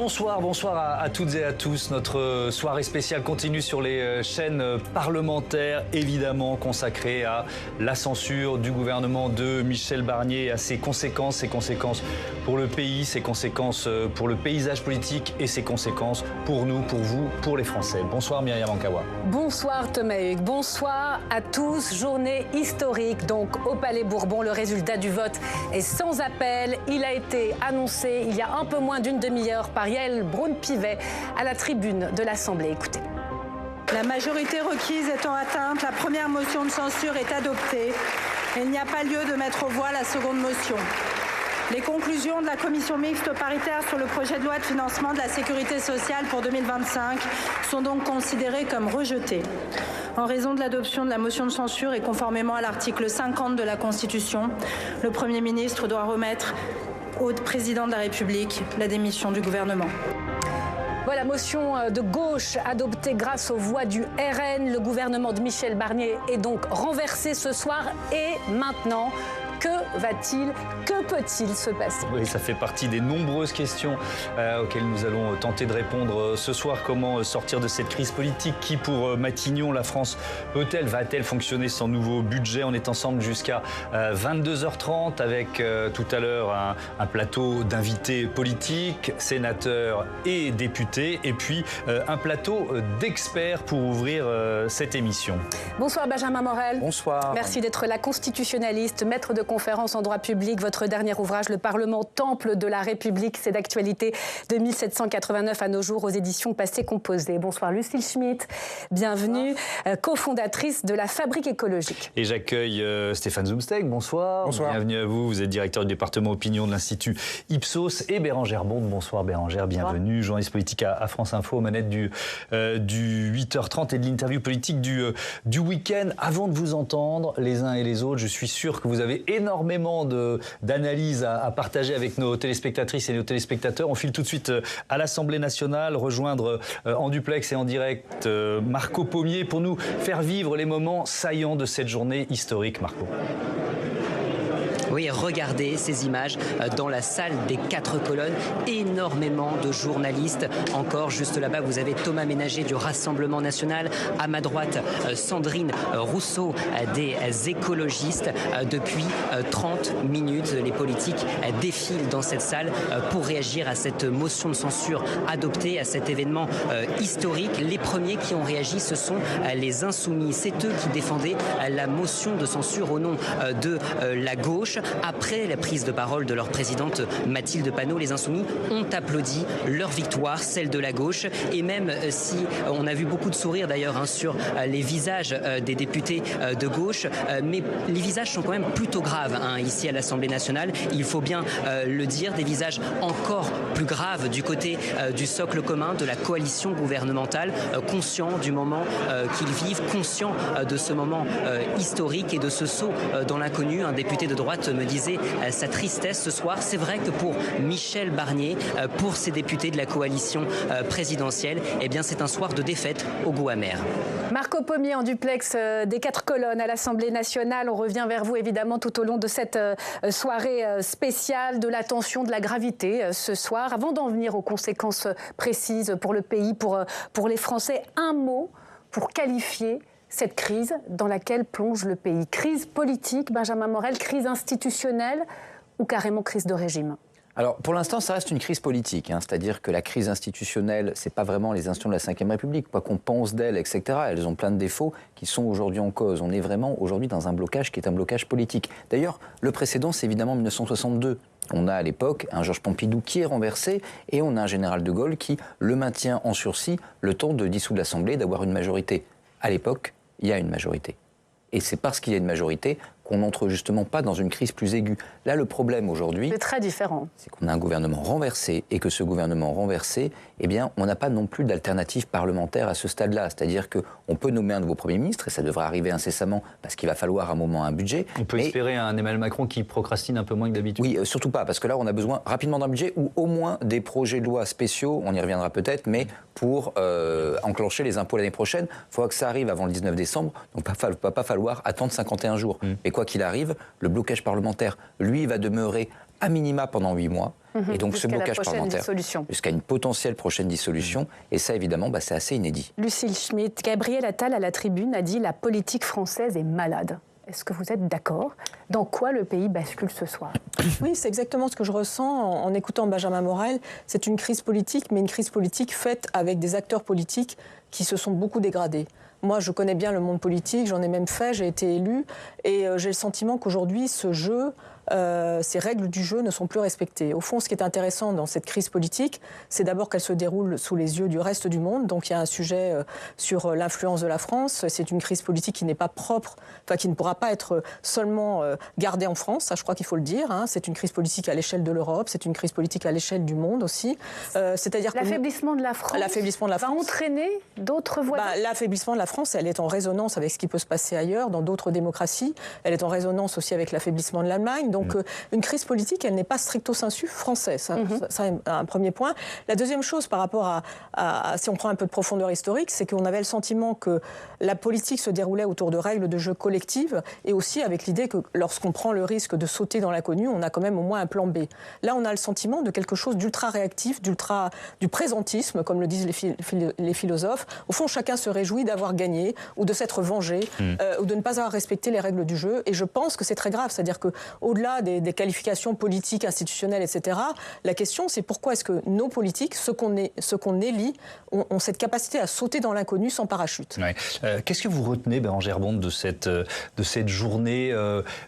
Bonsoir à toutes et à tous. Notre soirée spéciale continue sur les chaînes parlementaires, évidemment consacrée à la censure du gouvernement de Michel Barnier, à ses conséquences pour le pays, ses conséquences pour le paysage politique et ses conséquences pour nous, pour vous, pour les Français. Bonsoir Myriam Ankawa. Bonsoir Thomas Hugues, bonsoir à tous. Journée historique donc au Palais Bourbon. Le résultat du vote est sans appel. Il a été annoncé il y a un peu moins d'une demi-heure par Yaël Braun-Pivet à la tribune de l'Assemblée. Écoutez. La majorité requise étant atteinte, la première motion de censure est adoptée. Il n'y a pas lieu de mettre aux voix la seconde motion. Les conclusions de la commission mixte paritaire sur le projet de loi de financement de la sécurité sociale pour 2025 sont donc considérées comme rejetées. En raison de l'adoption de la motion de censure et conformément à l'article 50 de la Constitution, le Premier ministre doit remettre au président de la République la démission du gouvernement. Voilà, motion de gauche adoptée grâce aux voix du RN. Le gouvernement de Michel Barnier est donc renversé ce soir. Et maintenant, que peut-il se passer? Oui, ça fait partie des nombreuses questions auxquelles nous allons tenter de répondre ce soir. Comment sortir de cette crise politique? Qui pour Matignon, la France va-t-elle fonctionner sans nouveau budget? On est ensemble jusqu'à 22h30 avec tout à l'heure un plateau d'invités politiques, sénateurs et députés, et puis un plateau d'experts pour ouvrir cette émission. Bonsoir Benjamin Morel. Bonsoir. Merci d'être là, constitutionnaliste, maître de conférence en droit public. Votre dernier ouvrage, Le Parlement, temple de la République, c'est d'actualité de 1789 à nos jours aux éditions Passé Composé. Bonsoir Lucille Schmitt, bienvenue, cofondatrice de la Fabrique écologique. Et j'accueille Stéphane Zumsteeg, bonsoir. Bonsoir. Bienvenue à vous, vous êtes directeur du département opinion de l'Institut Ipsos, et Bérangère Bonde, bonsoir Bérangère, bienvenue, journaliste politique à France Info, aux manettes du 8h30 et de l'interview politique du week-end. Avant de vous entendre les uns et les autres, je suis sûr que vous avez énormément d'analyses à partager avec nos téléspectatrices et nos téléspectateurs. On file tout de suite à l'Assemblée nationale, rejoindre en duplex et en direct Marco Pommier pour nous faire vivre les moments saillants de cette journée historique. Marco. Oui, regardez ces images dans la salle des 4 colonnes. Énormément de journalistes. Encore juste là-bas, vous avez Thomas Ménager du Rassemblement national. À ma droite, Sandrine Rousseau des écologistes. Depuis 30 minutes, les politiques défilent dans cette salle pour réagir à cette motion de censure adoptée, à cet événement historique. Les premiers qui ont réagi, ce sont les Insoumis. C'est eux qui défendaient la motion de censure au nom de la gauche. Après la prise de parole de leur présidente Mathilde Panot, les Insoumis ont applaudi leur victoire, celle de la gauche. Et même si on a vu beaucoup de sourires d'ailleurs sur les visages des députés de gauche, mais les visages sont quand même plutôt graves ici à l'Assemblée nationale. Il faut bien le dire, des visages encore plus graves du côté du socle commun, de la coalition gouvernementale, conscients du moment qu'ils vivent, conscients de ce moment historique et de ce saut dans l'inconnu. Un député de droite me disait sa tristesse ce soir. C'est vrai que pour Michel Barnier, pour ces députés de la coalition présidentielle, eh bien c'est un soir de défaite au goût amer. Marco Pommier en duplex des 4 colonnes à l'Assemblée nationale. On revient vers vous évidemment tout au long de cette soirée spéciale, de la tension, de la gravité ce soir. Avant d'en venir aux conséquences précises pour le pays, pour les Français, un mot pour qualifier cette crise dans laquelle plonge le pays. Crise politique, Benjamin Morel, crise institutionnelle ou carrément crise de régime? Alors, pour l'instant, ça reste une crise politique. C'est-à-dire que la crise institutionnelle, ce n'est pas vraiment les institutions de la Ve République. Quoi qu'on pense d'elles, etc., elles ont plein de défauts qui sont aujourd'hui en cause. On est vraiment aujourd'hui dans un blocage qui est un blocage politique. D'ailleurs, le précédent, c'est évidemment 1962. On a à l'époque un Georges Pompidou qui est renversé et on a un général de Gaulle qui le maintient en sursis le temps de dissoudre l'Assemblée, d'avoir une majorité. À l'époque, il y a une majorité. Et c'est parce qu'il y a une majorité qu'on n'entre justement pas dans une crise plus aiguë. Là, le problème aujourd'hui... C'est très différent. C'est qu'on a un gouvernement renversé et que ce gouvernement renversé, eh bien, on n'a pas non plus d'alternative parlementaire à ce stade-là. C'est-à-dire qu'on peut nommer un nouveau Premier ministre et ça devrait arriver incessamment parce qu'il va falloir à un moment un budget. On peut espérer un Emmanuel Macron qui procrastine un peu moins que d'habitude. Oui, surtout pas, parce que là, on a besoin rapidement d'un budget ou au moins des projets de loi spéciaux, on y reviendra peut-être, mais pour enclencher les impôts l'année prochaine. Il faudra que ça arrive avant le 19 décembre, donc il ne va pas falloir attendre 51 jours. Mais quoi qu'il arrive, le blocage parlementaire, lui, va demeurer à minima pendant 8 mois. Et donc ce blocage parlementaire jusqu'à une potentielle prochaine dissolution. Et ça, évidemment, c'est assez inédit. Lucille Schmitt, Gabriel Attal à la tribune a dit « La politique française est malade ». Est-ce que vous êtes d'accord? Dans quoi le pays bascule ce soir? Oui, c'est exactement ce que je ressens en écoutant Benjamin Morel. C'est une crise politique, mais une crise politique faite avec des acteurs politiques qui se sont beaucoup dégradés. Moi, je connais bien le monde politique, j'en ai même fait, j'ai été élue, et j'ai le sentiment qu'aujourd'hui, ce jeu, ces règles du jeu ne sont plus respectées. Au fond, ce qui est intéressant dans cette crise politique, c'est d'abord qu'elle se déroule sous les yeux du reste du monde. Donc il y a un sujet sur l'influence de la France. C'est une crise politique qui n'est pas propre, enfin qui ne pourra pas être seulement gardée en France. Ça, je crois qu'il faut le dire. Hein. C'est une crise politique à l'échelle de l'Europe. C'est une crise politique à l'échelle du monde aussi. C'est-à-dire l'affaiblissement de la France va entraîner d'autres voies. L'affaiblissement de la France, elle est en résonance avec ce qui peut se passer ailleurs, dans d'autres démocraties. Elle est en résonance aussi avec l'affaiblissement de l'Allemagne. Donc une crise politique, elle n'est pas stricto sensu française. Ça c'est un premier point. La deuxième chose par rapport à si on prend un peu de profondeur historique, c'est qu'on avait le sentiment que la politique se déroulait autour de règles de jeu collectives et aussi avec l'idée que lorsqu'on prend le risque de sauter dans l'inconnu, on a quand même au moins un plan B. Là, on a le sentiment de quelque chose d'ultra réactif, du présentisme, comme le disent les philosophes. Au fond, chacun se réjouit d'avoir gagné ou de s'être vengé ou de ne pas avoir respecté les règles du jeu. Et je pense que c'est très grave. C'est-à-dire qu'au-delà des qualifications politiques, institutionnelles, etc., la question, c'est pourquoi est-ce que nos politiques, ceux qu'on élit, ont cette capacité à sauter dans l'inconnu sans parachute. Ouais. Qu'est-ce que vous retenez, Bérangère Bonde, de cette journée,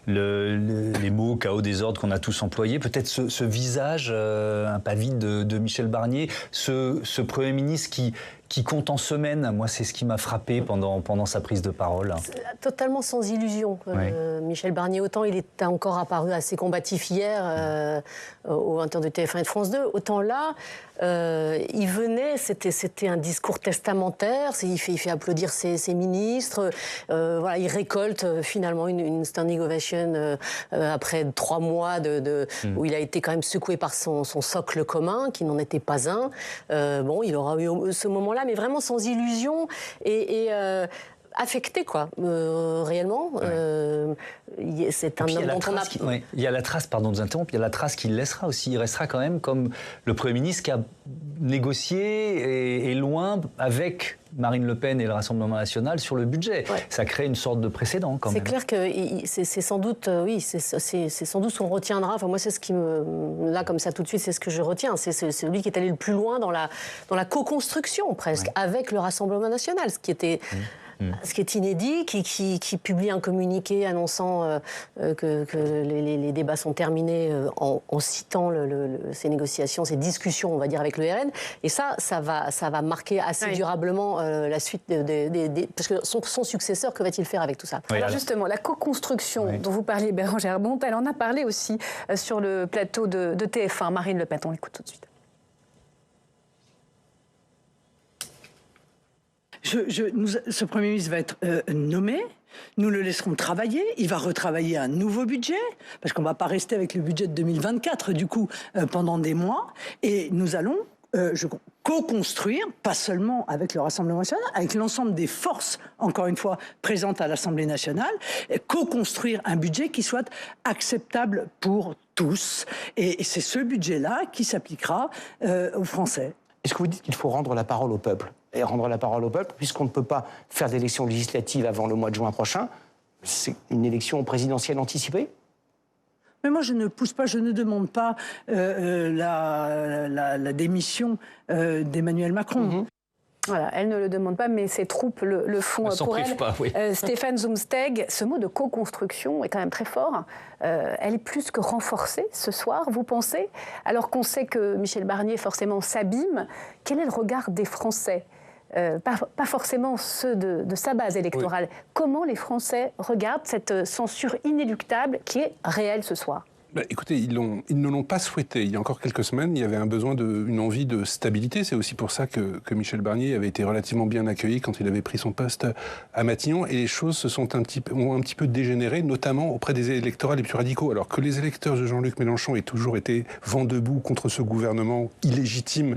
les mots chaos, désordre qu'on a tous employés, peut-être ce visage un pas vide de Michel Barnier, ce Premier ministre qui compte en semaines. Moi, c'est ce qui m'a frappé pendant sa prise de parole. Totalement sans illusion. Oui. Michel Barnier, autant il est encore apparu assez combatif hier aux 20h de TF1 et de France 2, autant là, il venait, c'était un discours testamentaire, il fait applaudir ses ministres, voilà, il récolte finalement une standing ovation après 3 mois où il a été quand même secoué par son socle commun, qui n'en était pas un. Bon, il aura eu ce moment-là, mais vraiment sans illusion et affecté, quoi, réellement. Ouais. C'est un homme dont on a... Il y a la trace, pardon de vous interrompre, il y a la trace qu'il laissera aussi. Il restera quand même comme le Premier ministre qui a négocié et loin avec Marine Le Pen et le Rassemblement national sur le budget. Ouais. Ça crée une sorte de précédent, quand même. C'est clair que c'est sans doute, oui, c'est sans doute ce qu'on retiendra. Enfin, moi, c'est ce qui me... Là, comme ça, tout de suite, c'est ce que je retiens. C'est celui qui est allé le plus loin dans la co-construction, presque, avec le Rassemblement national, ce qui était... Ce qui est inédit, qui publie un communiqué annonçant que les débats sont terminés en citant ces négociations, ces discussions, on va dire, avec le RN. Et ça va marquer assez durablement la suite parce que son successeur, que va-t-il faire avec tout ça? Alors justement, la co-construction dont vous parliez, Bérangère Bonde, elle en a parlé aussi sur le plateau de TF1. Marine Le Pen, on l'écoute tout de suite. Ce Premier ministre va être nommé, nous le laisserons travailler, il va retravailler un nouveau budget, parce qu'on ne va pas rester avec le budget de 2024, du coup, pendant des mois, et nous allons co-construire, pas seulement avec le Rassemblement national, avec l'ensemble des forces, encore une fois, présentes à l'Assemblée nationale, co-construire un budget qui soit acceptable pour tous. Et c'est ce budget-là qui s'appliquera aux Français. Est-ce que vous dites qu'il faut rendre la parole au peuple? Et rendre la parole au peuple, puisqu'on ne peut pas faire d'élection législative avant le mois de juin prochain, c'est une élection présidentielle anticipée? Mais moi, je ne pousse pas, je ne demande pas la démission d'Emmanuel Macron. Voilà, elle ne le demande pas, mais ses troupes le font pour elle. Pas, oui. Stéphane Zumsteg, ce mot de co-construction est quand même très fort. Elle est plus que renforcée ce soir, vous pensez? Alors qu'on sait que Michel Barnier, forcément, s'abîme. Quel est le regard des Français? Pas forcément ceux de sa base électorale. Oui. Comment les Français regardent cette censure inéluctable qui est réelle ce soir? Écoutez, ils ne l'ont pas souhaité. Il y a encore quelques semaines, il y avait un besoin une envie de stabilité. C'est aussi pour ça que Michel Barnier avait été relativement bien accueilli quand il avait pris son poste à Matignon. Et les choses ont un petit peu dégénéré, notamment auprès des électorats les plus radicaux. Alors que les électeurs de Jean-Luc Mélenchon aient toujours été vent debout contre ce gouvernement illégitime,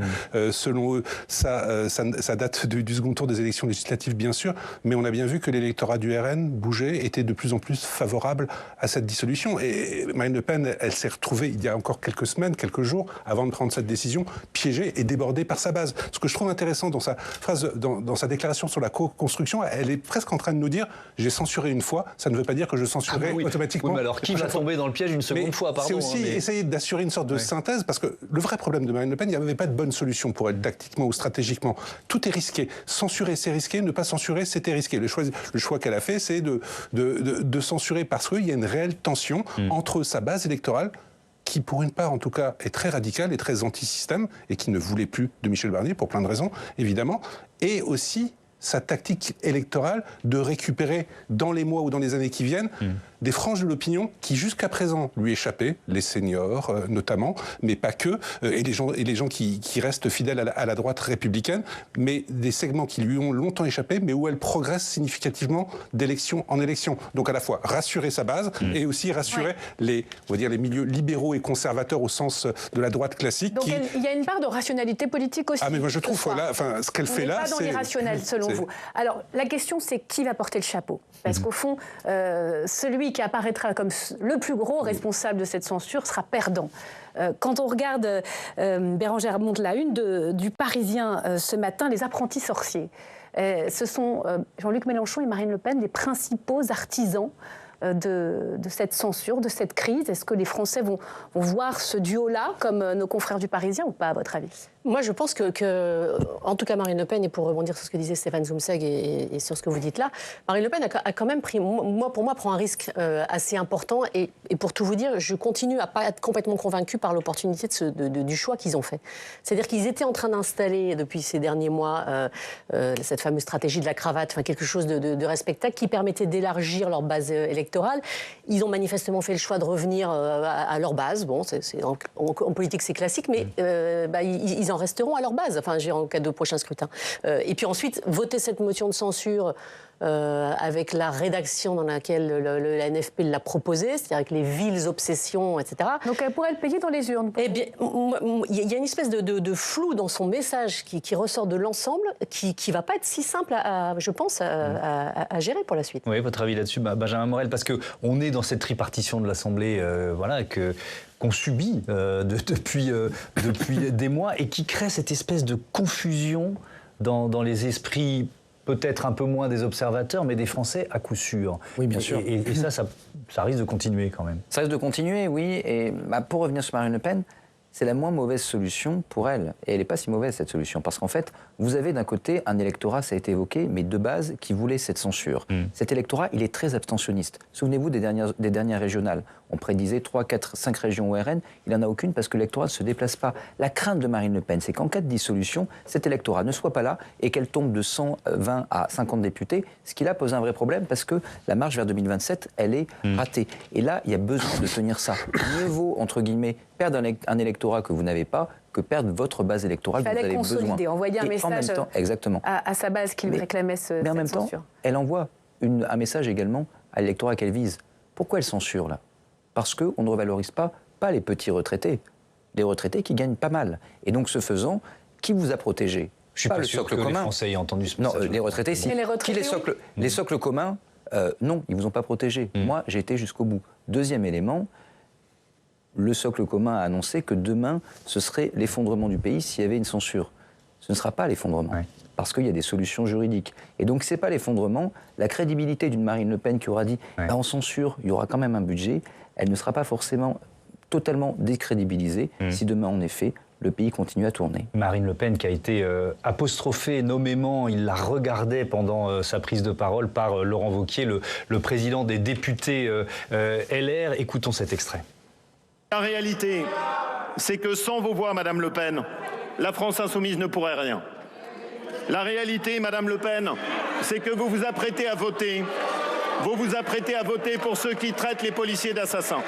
selon eux, ça date du second tour des élections législatives, bien sûr. Mais on a bien vu que l'électorat du RN bougeait, était de plus en plus favorable à cette dissolution. Et Marine Le Pen Pen, elle s'est retrouvée, il y a encore quelques semaines, quelques jours, avant de prendre cette décision, piégée et débordée par sa base. Ce que je trouve intéressant dans sa phrase, dans sa déclaration sur la co-construction, elle est presque en train de nous dire « j'ai censuré une fois, ça ne veut pas dire que je censurerai automatiquement ». Oui, mais alors qui va tomber dans le piège une seconde fois, pardon. C'est aussi essayer d'assurer une sorte de synthèse, parce que le vrai problème de Marine Le Pen, il n'y avait pas de bonne solution pour elle, tactiquement ou stratégiquement. Tout est risqué. Censurer, c'est risqué. Ne pas censurer, c'était risqué. Le choix qu'elle a fait, c'est de censurer parce qu'il y a une réelle tension entre sa base électorale, qui, pour une part, en tout cas, est très radicale et très anti-système, et qui ne voulait plus de Michel Barnier, pour plein de raisons, évidemment, et aussi sa tactique électorale de récupérer, dans les mois ou dans les années qui viennent, des franges de l'opinion qui, jusqu'à présent, lui échappaient, les seniors notamment, mais pas que, et les gens qui restent fidèles à la droite républicaine, mais des segments qui lui ont longtemps échappé, mais où elle progresse significativement d'élection en élection. Donc à la fois rassurer sa base et aussi rassurer on va dire, les milieux libéraux et conservateurs au sens de la droite classique. Donc il y a une part de rationalité politique aussi. Ah mais moi je trouve ce qu'elle fait là, c'est pas dans l'irrationnel selon vous. Alors la question c'est qui va porter le chapeau? Parce qu'au fond, celui qui apparaîtra comme le plus gros responsable de cette censure sera perdant. Quand on regarde Bérangère monte la une du Parisien ce matin, les apprentis sorciers. Ce sont Jean-Luc Mélenchon et Marine Le Pen les principaux artisans de cette censure, de cette crise. Est-ce que les Français vont voir ce duo-là comme nos confrères du Parisien ou pas, à votre avis? Moi, je pense que, en tout cas, Marine Le Pen, et pour rebondir sur ce que disait Stéphane Zumseg et sur ce que vous dites là, Marine Le Pen a quand même pris, pour moi, prend un risque assez important. Et pour tout vous dire, je continue à pas être complètement convaincue par l'opportunité du choix qu'ils ont fait. C'est-à-dire qu'ils étaient en train d'installer, depuis ces derniers mois, cette fameuse stratégie de la cravate, enfin, quelque chose de respectable qui permettait d'élargir leur base électorale. Ils ont manifestement fait le choix de revenir à leur base. Bon, en politique, c'est classique, mais ils en resteront à leur base, enfin, en cas de prochain scrutin. Et puis ensuite, voter cette motion de censure avec la rédaction dans laquelle la NFP l'a proposée, c'est-à-dire avec les viles obsessions, etc. Donc elle pourrait le payer dans les urnes. Eh bien, il y a une espèce de flou dans son message qui ressort de l'ensemble, qui ne va pas être si simple, je pense, à gérer pour la suite. Oui, votre avis là-dessus, Benjamin Morel, parce qu'on est dans cette tripartition de l'Assemblée, qu'on subit depuis des mois et qui crée cette espèce de confusion dans les esprits, peut-être un peu moins des observateurs, mais des Français à coup sûr. Oui, bien sûr. Et ça risque de continuer quand même. Ça risque de continuer, oui. Et pour revenir sur Marine Le Pen, c'est la moins mauvaise solution pour elle. Et elle n'est pas si mauvaise, cette solution. Parce qu'en fait, vous avez d'un côté un électorat, ça a été évoqué, mais de base, qui voulait cette censure. Cet électorat, il est très abstentionniste. Souvenez-vous des dernières régionales. On prédisait 3, 4, 5 régions au RN. Il n'y en a aucune parce que l'électorat ne se déplace pas. La crainte de Marine Le Pen, c'est qu'en cas de dissolution, cet électorat ne soit pas là et qu'elle tombe de 120 à 50 députés, ce qui là pose un vrai problème parce que la marche vers 2027, elle est ratée. Et là, il y a besoin de tenir ça. Mieux vaut, entre guillemets, perdre un électorat que vous n'avez pas que perdre votre base électorale dont vous avez besoin. Il fallait consolider, envoyer un message à sa base qui lui réclamait cette censure. Mais en même temps, elle envoie un message également à l'électorat qu'elle vise. Pourquoi elle censure là? Parce qu'on ne revalorise pas les petits retraités. Les retraités qui gagnent pas mal. Et donc, ce faisant, qui vous a protégé? Je suis pas sûr que les Français aient entendu ce message. Non, les retraités, si. Les socles communs, non, ils ne vous ont pas protégé. Moi, j'ai été jusqu'au bout. Deuxième élément, le socle commun a annoncé que demain, ce serait l'effondrement du pays s'il y avait une censure. Ce ne sera pas l'effondrement, parce qu'il y a des solutions juridiques. Et donc, ce n'est pas l'effondrement. La crédibilité d'une Marine Le Pen qui aura dit en censure, il y aura quand même un budget, elle ne sera pas forcément totalement décrédibilisée si demain, en effet, le pays continue à tourner. Marine Le Pen qui a été apostrophée nommément, il la regardait pendant sa prise de parole par Laurent Wauquiez, le président des députés LR. Écoutons cet extrait. La réalité, c'est que sans vos voix, Madame Le Pen, la France insoumise ne pourrait rien. La réalité, Madame Le Pen, c'est que vous vous apprêtez à voter. Vous vous apprêtez à voter pour ceux qui traitent les policiers d'assassins.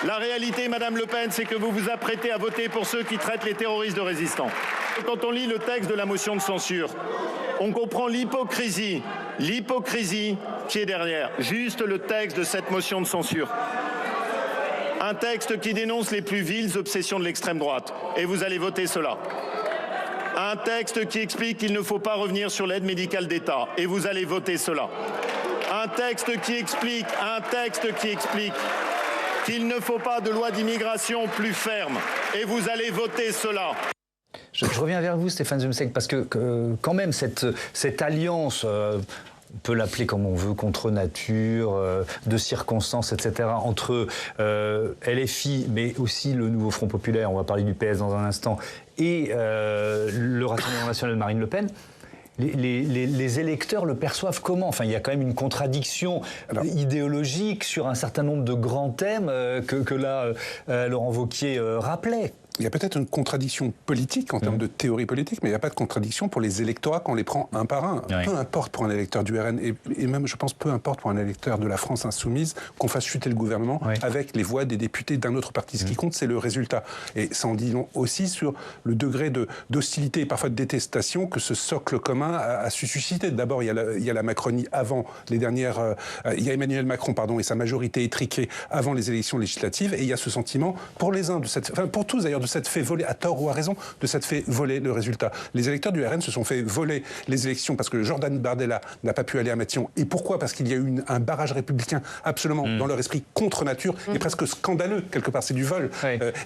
La réalité, Madame Le Pen, c'est que vous vous apprêtez à voter pour ceux qui traitent les terroristes de résistants. Quand on lit le texte de la motion de censure, on comprend l'hypocrisie qui est derrière. Juste le texte de cette motion de censure. Un texte qui dénonce les plus viles obsessions de l'extrême droite. Et vous allez voter cela. Un texte qui explique qu'il ne faut pas revenir sur l'aide médicale d'État. Et vous allez voter cela. Un texte qui explique qu'il ne faut pas de loi d'immigration plus ferme. Et vous allez voter cela. Je reviens vers vous, Stéphane Zumsek, parce que quand même, cette alliance... on peut l'appeler comme on veut, contre nature, de circonstances, etc., entre LFI, mais aussi le nouveau Front populaire, on va parler du PS dans un instant, et le Rassemblement national de Marine Le Pen. Les électeurs le perçoivent comment? Enfin, il y a quand même une contradiction idéologique sur un certain nombre de grands thèmes que là, Laurent Wauquiez rappelait. Il y a peut-être une contradiction politique en termes de théorie politique, mais il n'y a pas de contradiction pour les électorats quand on les prend un par un. Oui. Peu importe pour un électeur du RN, et même, je pense, peu importe pour un électeur de la France insoumise, qu'on fasse chuter le gouvernement avec les voix des députés d'un autre parti. Ce qui compte, c'est le résultat. Et ça en dit long aussi sur le degré d'hostilité et parfois de détestation que ce socle commun a su susciter. D'abord, il y a la Macronie avant les dernières... il y a Emmanuel Macron, pardon, et sa majorité étriquée avant les élections législatives, et il y a ce sentiment, pour les uns, pour tous d'ailleurs, de s'être fait voler, à tort ou à raison, de s'être fait voler le résultat. Les électeurs du RN se sont fait voler les élections parce que Jordan Bardella n'a pas pu aller à Matignon. Et pourquoi? Parce qu'il y a eu un barrage républicain absolument, dans leur esprit, contre nature, et presque scandaleux, quelque part. C'est du vol.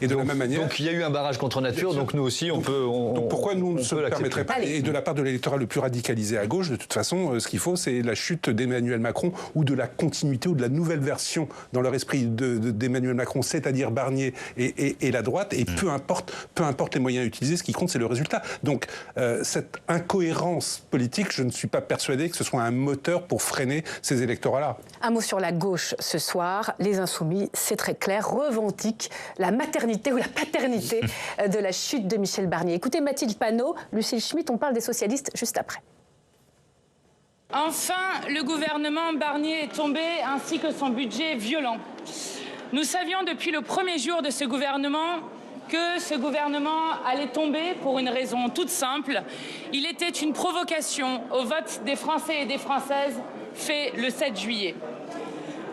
Et de la même manière... Donc il y a eu un barrage contre nature, donc nous aussi, on peut... Donc pourquoi nous ne se permettrait pas? Et de la part de l'électorat le plus radicalisé à gauche, de toute façon, ce qu'il faut, c'est la chute d'Emmanuel Macron, ou de la continuité, ou de la nouvelle version dans leur esprit d'Emmanuel Macron, c'est-à-dire Barnier et la droite, et peu importe les moyens utilisés, ce qui compte, c'est le résultat. Donc, cette incohérence politique, je ne suis pas persuadé que ce soit un moteur pour freiner ces électorats-là. Un mot sur la gauche ce soir. Les Insoumis, c'est très clair, revendiquent la maternité ou la paternité de la chute de Michel Barnier. Écoutez Mathilde Panot, Lucille Schmitt, on parle des socialistes juste après. Enfin, le gouvernement Barnier est tombé, ainsi que son budget violent. Nous savions depuis le premier jour de ce gouvernement que ce gouvernement allait tomber pour une raison toute simple. Il était une provocation au vote des Français et des Françaises fait le 7 juillet.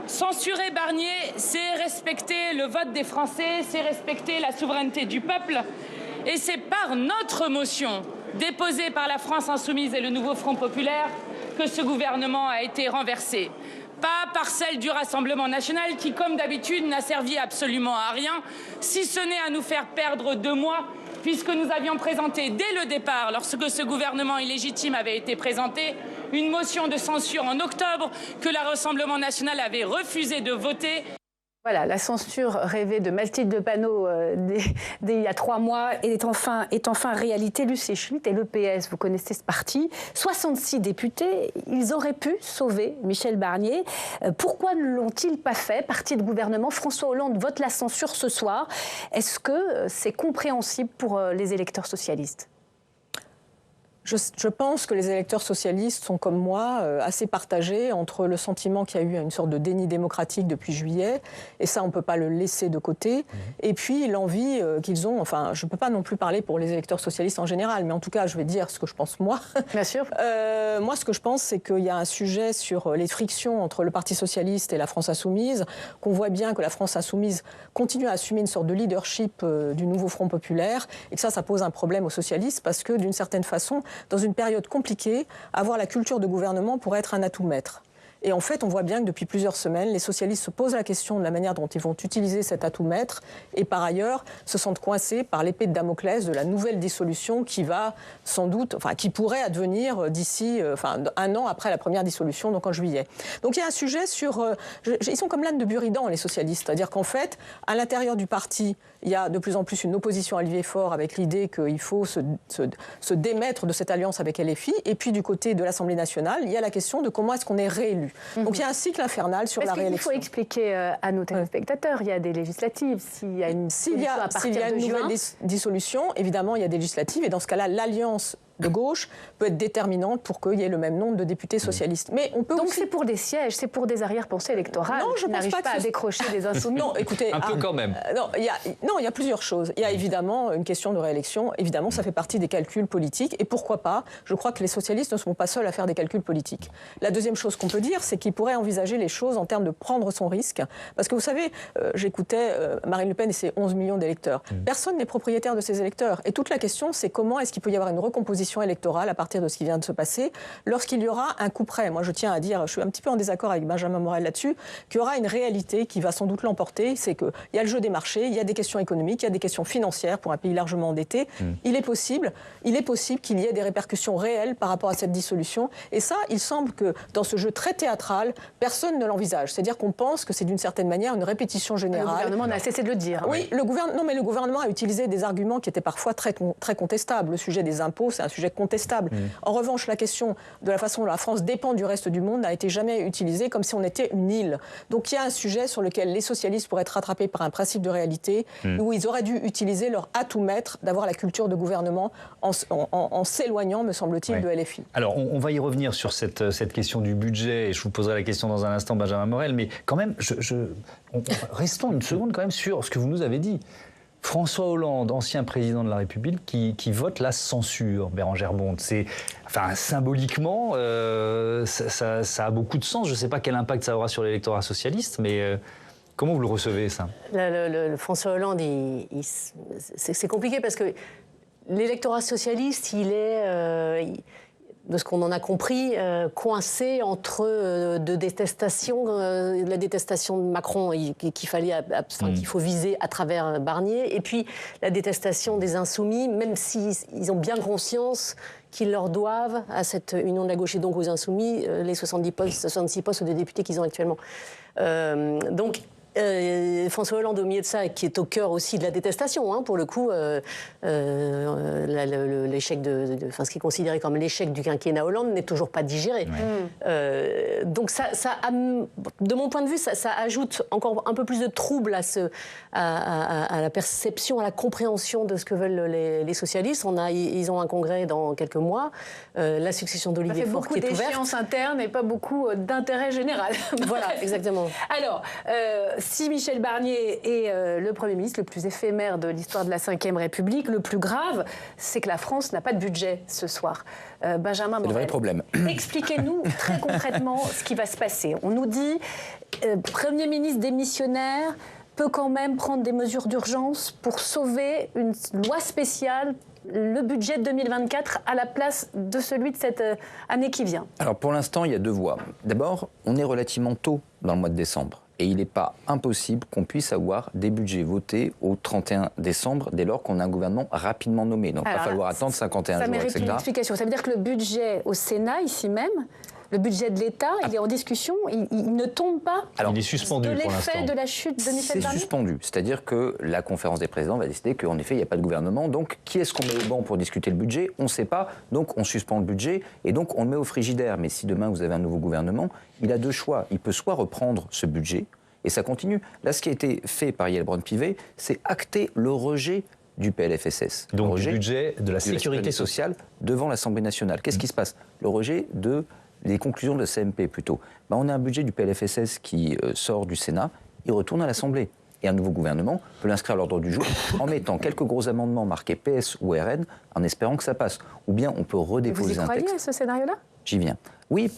Censurer Barnier, c'est respecter le vote des Français, c'est respecter la souveraineté du peuple. Et c'est par notre motion, déposée par la France insoumise et le nouveau Front populaire, que ce gouvernement a été renversé. Pas par celle du Rassemblement national qui, comme d'habitude, n'a servi absolument à rien, si ce n'est à nous faire perdre 2 mois, puisque nous avions présenté dès le départ, lorsque ce gouvernement illégitime avait été présenté, une motion de censure en octobre que le Rassemblement national avait refusé de voter. Voilà, la censure rêvée de Mathilde Panot il y a 3 mois est enfin réalité. Lucille Schmitt et le PS, vous connaissez ce parti. 66 députés, ils auraient pu sauver Michel Barnier. Pourquoi ne l'ont-ils pas fait? Parti de gouvernement, François Hollande vote la censure ce soir. Est-ce que c'est compréhensible pour les électeurs socialistes? Je pense que les électeurs socialistes sont, comme moi, assez partagés entre le sentiment qu'il y a eu une sorte de déni démocratique depuis juillet, et ça, on ne peut pas le laisser de côté, et puis l'envie qu'ils ont, enfin, je ne peux pas non plus parler pour les électeurs socialistes en général, mais en tout cas, je vais dire ce que je pense moi. Bien sûr. Moi, ce que je pense, c'est qu'il y a un sujet sur les frictions entre le Parti socialiste et la France insoumise, qu'on voit bien que la France insoumise continue à assumer une sorte de leadership du nouveau Front populaire, et que ça pose un problème aux socialistes, parce que, d'une certaine façon, dans une période compliquée, avoir la culture de gouvernement pourrait être un atout maître. Et en fait, on voit bien que depuis plusieurs semaines, les socialistes se posent la question de la manière dont ils vont utiliser cet atout maître, et par ailleurs se sentent coincés par l'épée de Damoclès de la nouvelle dissolution qui va sans doute, enfin qui pourrait advenir d'ici, 1 an après la première dissolution, donc en juillet. Donc il y a un sujet sur, ils sont comme l'âne de Buridan, les socialistes, c'est-à-dire qu'en fait, à l'intérieur du parti, il y a de plus en plus une opposition à Olivier Faure avec l'idée qu'il faut se démettre de cette alliance avec LFI, et puis du côté de l'Assemblée nationale, il y a la question de comment est-ce qu'on est réélu. Donc il y a un cycle infernal sur la réélection. Il faut expliquer à nos téléspectateurs, il y a des législatives, s'il y a une nouvelle dissolution, évidemment il y a des législatives, et dans ce cas-là, l'alliance de gauche peut être déterminante pour qu'il y ait le même nombre de députés socialistes. Mais on peut donc c'est pour des sièges, c'est pour des arrière-pensées électorales. Non, je ne pense pas à décrocher des insoumis. Non, écoutez, un peu quand même. Il y a plusieurs choses. Il y a évidemment une question de réélection. Évidemment, ça fait partie des calculs politiques. Et pourquoi pas? Je crois que les socialistes ne sont pas seuls à faire des calculs politiques. La deuxième chose qu'on peut dire, c'est qu'ils pourraient envisager les choses en termes de prendre son risque. Parce que vous savez, j'écoutais Marine Le Pen et ses 11 millions d'électeurs. Personne n'est propriétaire de ces électeurs. Et toute la question, c'est comment est-ce qu'il peut y avoir une recomposition répétition électorale à partir de ce qui vient de se passer, lorsqu'il y aura un coup près. Moi, je tiens à dire, je suis un petit peu en désaccord avec Benjamin Morel là-dessus, qu'il y aura une réalité qui va sans doute l'emporter, c'est qu'il y a le jeu des marchés, il y a des questions économiques, il y a des questions financières pour un pays largement endetté. Il est possible qu'il y ait des répercussions réelles par rapport à cette dissolution. Et ça, il semble que dans ce jeu très théâtral, personne ne l'envisage. C'est-à-dire qu'on pense que c'est d'une certaine manière une répétition générale. Le gouvernement n'a cessé de le dire. Oui, le gouvernement a utilisé des arguments qui étaient parfois très contestables. Le sujet des impôts, c'est un sujet contestable. En revanche, la question de la façon dont la France dépend du reste du monde n'a été jamais utilisée comme si on était une île. Donc il y a un sujet sur lequel les socialistes pourraient être rattrapés par un principe de réalité, où ils auraient dû utiliser leur atout-maître d'avoir la culture de gouvernement en s'éloignant, me semble-t-il, de LFI. Alors, on va y revenir sur cette question du budget, et je vous poserai la question dans un instant, Benjamin Morel, mais quand même, restons une seconde quand même sur ce que vous nous avez dit. François Hollande, ancien président de la République, qui vote la censure, Bérengère Bonde. Symboliquement, ça a beaucoup de sens. Je ne sais pas quel impact ça aura sur l'électorat socialiste, mais comment vous le recevez, ça ? Le François Hollande, c'est compliqué parce que l'électorat socialiste, il est... de ce qu'on en a compris, coincé entre deux détestations, la détestation de Macron qu'il faut viser à travers Barnier, et puis la détestation des Insoumis, même s'ils ont bien conscience qu'ils leur doivent à cette union de la gauche et donc aux Insoumis les 66 postes de députés qu'ils ont actuellement. François Hollande, au milieu de ça, qui est au cœur aussi de la détestation, pour le coup, l'échec ce qui est considéré comme l'échec du quinquennat Hollande n'est toujours pas digéré. Donc de mon point de vue, ça ajoute encore un peu plus de trouble à la perception, à la compréhension de ce que veulent les socialistes. Ils ont un congrès dans quelques mois, la succession d'Olivier Faure qui est ouverte. Beaucoup d'échéances internes et pas beaucoup d'intérêt général. Voilà, exactement. Alors, si Michel Barnier est le Premier ministre le plus éphémère de l'histoire de la Ve République, le plus grave, c'est que la France n'a pas de budget ce soir. Benjamin Morel, c'est le vrai problème. Expliquez-nous très concrètement ce qui va se passer. On nous dit Premier ministre démissionnaire peut quand même prendre des mesures d'urgence pour sauver une loi spéciale, le budget de 2024 à la place de celui de cette année qui vient. Alors pour l'instant, il y a deux voies. D'abord, on est relativement tôt dans le mois de décembre. Et il n'est pas impossible qu'on puisse avoir des budgets votés au 31 décembre, dès lors qu'on a un gouvernement rapidement nommé. Donc il va falloir attendre 51 jours, etc. Ça mérite une explication. Ça veut dire que le budget au Sénat, ici même, le budget de l'État, il est en discussion, il ne tombe pas. Alors, il est suspendu de pour l'effet l'instant. de la chute de Michel Barnier. C'est suspendu, c'est-à-dire que la conférence des présidents va décider qu'en effet, il n'y a pas de gouvernement. Donc, qui est-ce qu'on met au banc pour discuter le budget ? On ne sait pas, donc on suspend le budget et donc on le met au frigidaire. Mais si demain vous avez un nouveau gouvernement, il a deux choix. Il peut soit reprendre ce budget, et ça continue. Là, ce qui a été fait par Yael Braun-Pivet, c'est acter le rejet du PLFSS. Donc du budget de la sécurité sociale devant l'Assemblée nationale. Qu'est-ce qui se passe ? Le rejet des conclusions de la CMP plutôt. On a un budget du PLFSS qui sort du Sénat, il retourne à l'Assemblée. Et un nouveau gouvernement peut l'inscrire à l'ordre du jour en mettant quelques gros amendements marqués PS ou RN, en espérant que ça passe. Ou bien on peut redéposer un texte. Vous y croyez à ce scénario-là ? J'y viens. Oui,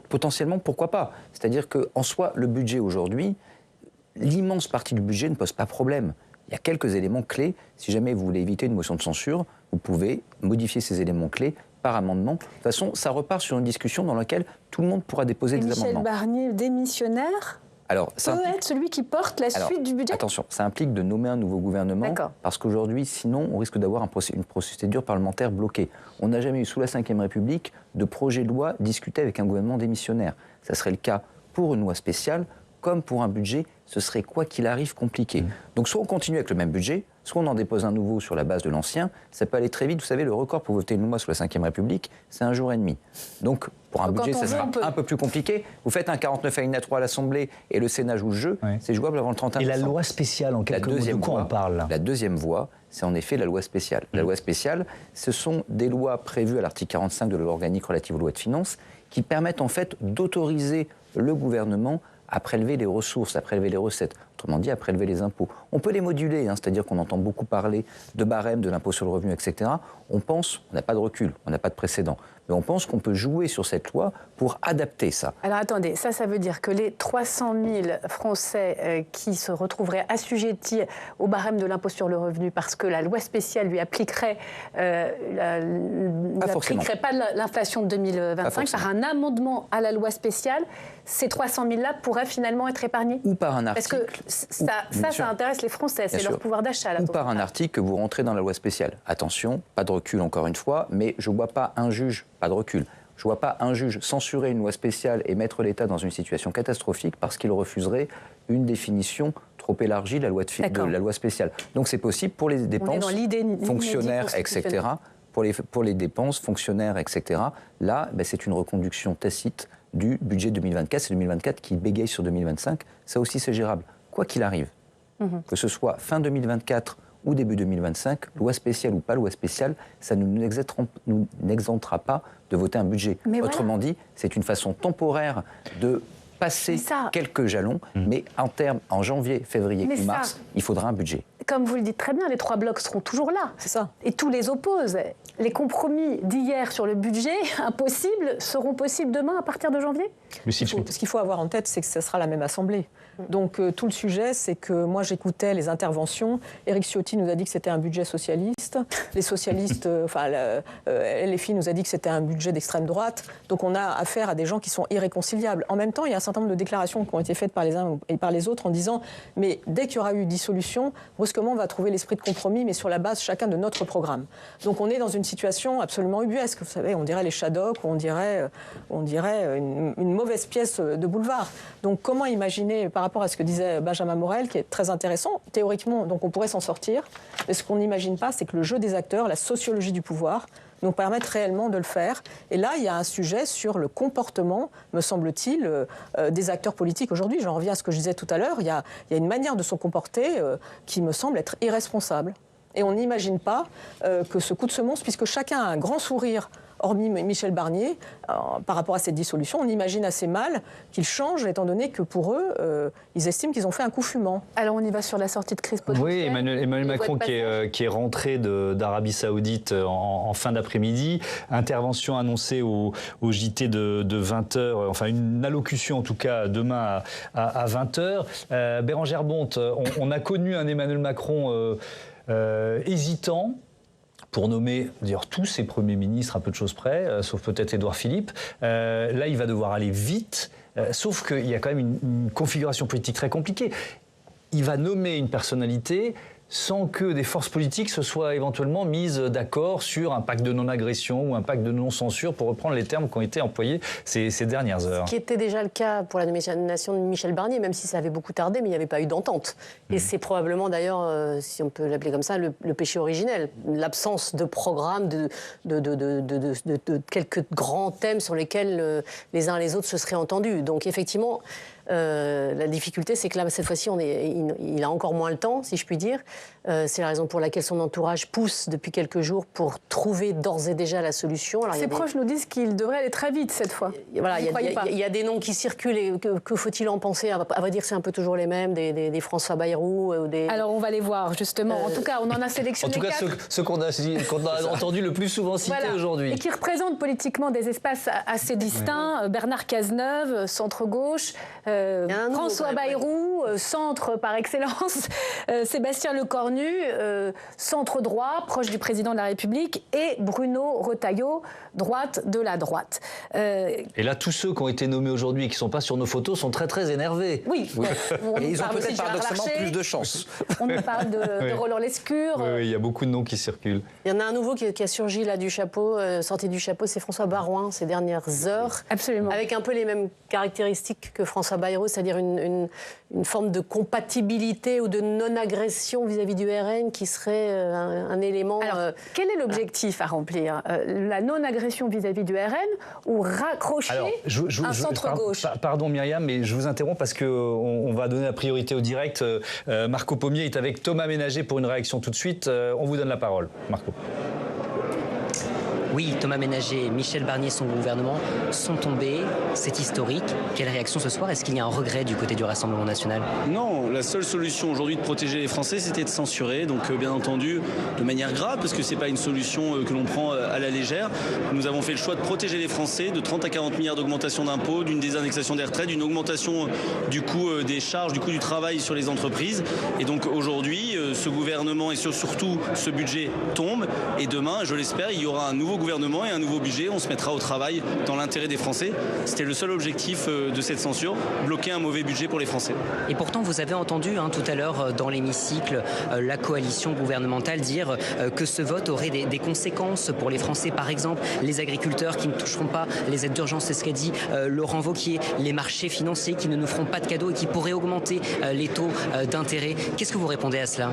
potentiellement, pourquoi pas ? C'est-à-dire qu'en soi, le budget aujourd'hui, l'immense partie du budget ne pose pas problème. Il y a quelques éléments clés. Si jamais vous voulez éviter une motion de censure, vous pouvez modifier ces éléments clés par amendement. De toute façon, ça repart sur une discussion dans laquelle tout le monde pourra déposer des amendements. Michel Barnier, démissionnaire, peut être celui qui porte la suite du budget ? Attention, ça implique de nommer un nouveau gouvernement, parce qu'aujourd'hui, sinon, on risque d'avoir une procédure parlementaire bloquée. On n'a jamais eu, sous la Ve République, de projet de loi discuté avec un gouvernement démissionnaire. Ça serait le cas pour une loi spéciale, comme pour un budget, ce serait quoi qu'il arrive compliqué. Donc soit on continue avec le même budget, soit on en dépose un nouveau sur la base de l'ancien. Ça peut aller très vite. Vous savez, le record pour voter une loi sous la Ve République, c'est 1 jour et demi. Donc pour un budget, ça sera un peu plus compliqué. Vous faites un 49 alinéa 3 à l'Assemblée et le Sénat joue le jeu, c'est jouable avant le 31 décembre. Et la loi spéciale, en quelques mots, de quoi on parle ? La deuxième voie, c'est en effet la loi spéciale. La loi spéciale, ce sont des lois prévues à l'article 45 de la loi organique relative aux lois de finances qui permettent en fait d'autoriser le gouvernement à prélever les ressources, à prélever les recettes. autrement dit à prélever les impôts. On peut les moduler, hein, c'est-à-dire qu'on entend beaucoup parler de barème, de l'impôt sur le revenu, etc. On n'a pas de recul, on n'a pas de précédent, mais on pense qu'on peut jouer sur cette loi pour adapter ça. Alors attendez, ça veut dire que les 300 000 Français qui se retrouveraient assujettis au barème de l'impôt sur le revenu parce que la loi spéciale lui appliquerait, n'appliquerait pas l'inflation de 2025 par un amendement à la loi spéciale, ces 300 000-là pourraient finalement être épargnés? Ou par un article. Parce que ça intéresse les Français, c'est leur pouvoir d'achat. Ou par un article que vous rentrez dans la loi spéciale. Attention, pas de recul encore une fois, mais je ne vois pas un juge, pas de recul, je ne vois pas un juge censurer une loi spéciale et mettre l'État dans une situation catastrophique parce qu'il refuserait une définition trop élargie de la loi spéciale. Donc c'est possible pour les dépenses fonctionnaires, etc. Pour les dépenses fonctionnaires, etc. Là, c'est une reconduction tacite du budget 2024. C'est 2024 qui bégaye sur 2025. Ça aussi, c'est gérable, quoi qu'il arrive. Que ce soit fin 2024 ou début 2025, loi spéciale ou pas loi spéciale, ça ne nous exemptera pas de voter un budget. Autrement dit, c'est une façon temporaire de passer quelques jalons, mais en janvier, février ou mars, il faudra un budget. Comme vous le dites très bien, les trois blocs seront toujours là. C'est ça. Et tous les opposent. Les compromis d'hier sur le budget, impossibles, seront possibles demain à partir de janvier? Ce qu'il faut avoir en tête, c'est que ce sera la même Assemblée. Donc tout le sujet, c'est que moi j'écoutais les interventions. Éric Ciotti nous a dit que c'était un budget socialiste. Les socialistes, LFI nous a dit que c'était un budget d'extrême droite. Donc on a affaire à des gens qui sont irréconciliables. En même temps, il y a un certain nombre de déclarations qui ont été faites par les uns et par les autres en disant « mais dès qu'il y aura eu dissolution, brusquement on va trouver l'esprit de compromis, mais sur la base chacun de notre programme ». Donc on est dans une situation absolument ubuesque. Vous savez, on dirait les Shadocks, on dirait une mauvaise pièce de boulevard. Donc comment imaginer, par rapport à ce que disait Benjamin Morel, qui est très intéressant, théoriquement, donc on pourrait s'en sortir, mais ce qu'on n'imagine pas, c'est que le jeu des acteurs, la sociologie du pouvoir, nous permettent réellement de le faire. Et là, il y a un sujet sur le comportement, me semble-t-il, des acteurs politiques aujourd'hui. J'en reviens à ce que je disais tout à l'heure, il y a une manière de se comporter qui me semble être irresponsable. Et on n'imagine pas que ce coup de semonce, puisque chacun a un grand sourire, hormis Michel Barnier, par rapport à cette dissolution, on imagine assez mal qu'ils changent, étant donné que pour eux, ils estiment qu'ils ont fait un coup fumant. Alors on y va sur la sortie de crise potentielle. Oui, Emmanuel Macron qui est rentré d'Arabie Saoudite en fin d'après-midi, intervention annoncée au JT de 20h, enfin une allocution en tout cas demain à 20h. Bérangère Bonte, on a connu un Emmanuel Macron hésitant pour nommer tous ses premiers ministres à peu de choses près, sauf peut-être Édouard Philippe. Là, il va devoir aller vite, sauf qu'il y a quand même une configuration politique très compliquée. Il va nommer une personnalité sans que des forces politiques se soient éventuellement mises d'accord sur un pacte de non-agression ou un pacte de non-censure, pour reprendre les termes qui ont été employés ces dernières heures. Ce qui était déjà le cas pour la nomination de Michel Barnier, même si ça avait beaucoup tardé, mais il n'y avait pas eu d'entente. Et c'est probablement d'ailleurs, si on peut l'appeler comme ça, le péché originel. L'absence de programme, de quelques grands thèmes sur lesquels les uns et les autres se seraient entendus. Donc effectivement, la difficulté, c'est que là, cette fois-ci, il a encore moins le temps, si je puis dire. C'est la raison pour laquelle son entourage pousse depuis quelques jours pour trouver d'ores et déjà la solution. Ses proches nous disent qu'il devrait aller très vite cette fois. Voilà, il y a des noms qui circulent et que faut-il en penser? À vrai dire, c'est un peu toujours les mêmes, des François Bayrou. Alors on va les voir justement. En tout cas, on en a sélectionné 4. En tout cas, ceux qu'on a entendus le plus souvent cités aujourd'hui. Et qui représentent politiquement des espaces assez distincts. Bernard Cazeneuve, centre-gauche. François Bayrou, centre par excellence, Sébastien Lecornu, centre droit, proche du président de la République, et Bruno Retailleau, droite de la droite. Et là, tous ceux qui ont été nommés aujourd'hui et qui ne sont pas sur nos photos sont très très énervés. Oui. Et ils ont peut-être paradoxalement plus de chance. On nous parle de Roland Lescure. Oui, il y a beaucoup de noms qui circulent. Il y en a un nouveau qui a surgi là du chapeau, sorti du chapeau, c'est François Baroin ces dernières heures. Absolument. Avec un peu les mêmes caractéristiques que François Bayrou, c'est-à-dire une forme de compatibilité ou de non-agression vis-à-vis du RN qui serait un élément... Alors, quel est l'objectif à remplir? La non-agression vis-à-vis du RN ou raccrocher un centre-gauche? Pardon Myriam, mais je vous interromps parce qu'on va donner la priorité au direct. Marco Pommier est avec Thomas Ménager pour une réaction tout de suite. On vous donne la parole, Marco. Oui, Thomas Ménager, Michel Barnier et son gouvernement sont tombés. C'est historique. Quelle réaction ce soir? Est-ce qu'il y a un regret du côté du Rassemblement national? Non, la seule solution aujourd'hui de protéger les Français, c'était de censurer. Donc bien entendu, de manière grave, parce que ce n'est pas une solution que l'on prend à la légère. Nous avons fait le choix de protéger les Français de 30 à 40 milliards d'augmentation d'impôts, d'une désindexation des retraites, d'une augmentation du coût des charges, du coût du travail sur les entreprises. Et donc aujourd'hui, ce gouvernement et surtout ce budget tombe. Et demain, je l'espère, il y aura un nouveau gouvernement et un nouveau budget. On se mettra au travail dans l'intérêt des Français. C'était le seul objectif de cette censure, bloquer un mauvais budget pour les Français. Et pourtant, vous avez entendu tout à l'heure dans l'hémicycle la coalition gouvernementale dire que ce vote aurait des conséquences pour les Français. Par exemple, les agriculteurs qui ne toucheront pas les aides d'urgence, c'est ce qu'a dit Laurent Wauquiez, les marchés financiers qui ne nous feront pas de cadeaux et qui pourraient augmenter les taux d'intérêt. Qu'est-ce que vous répondez à cela?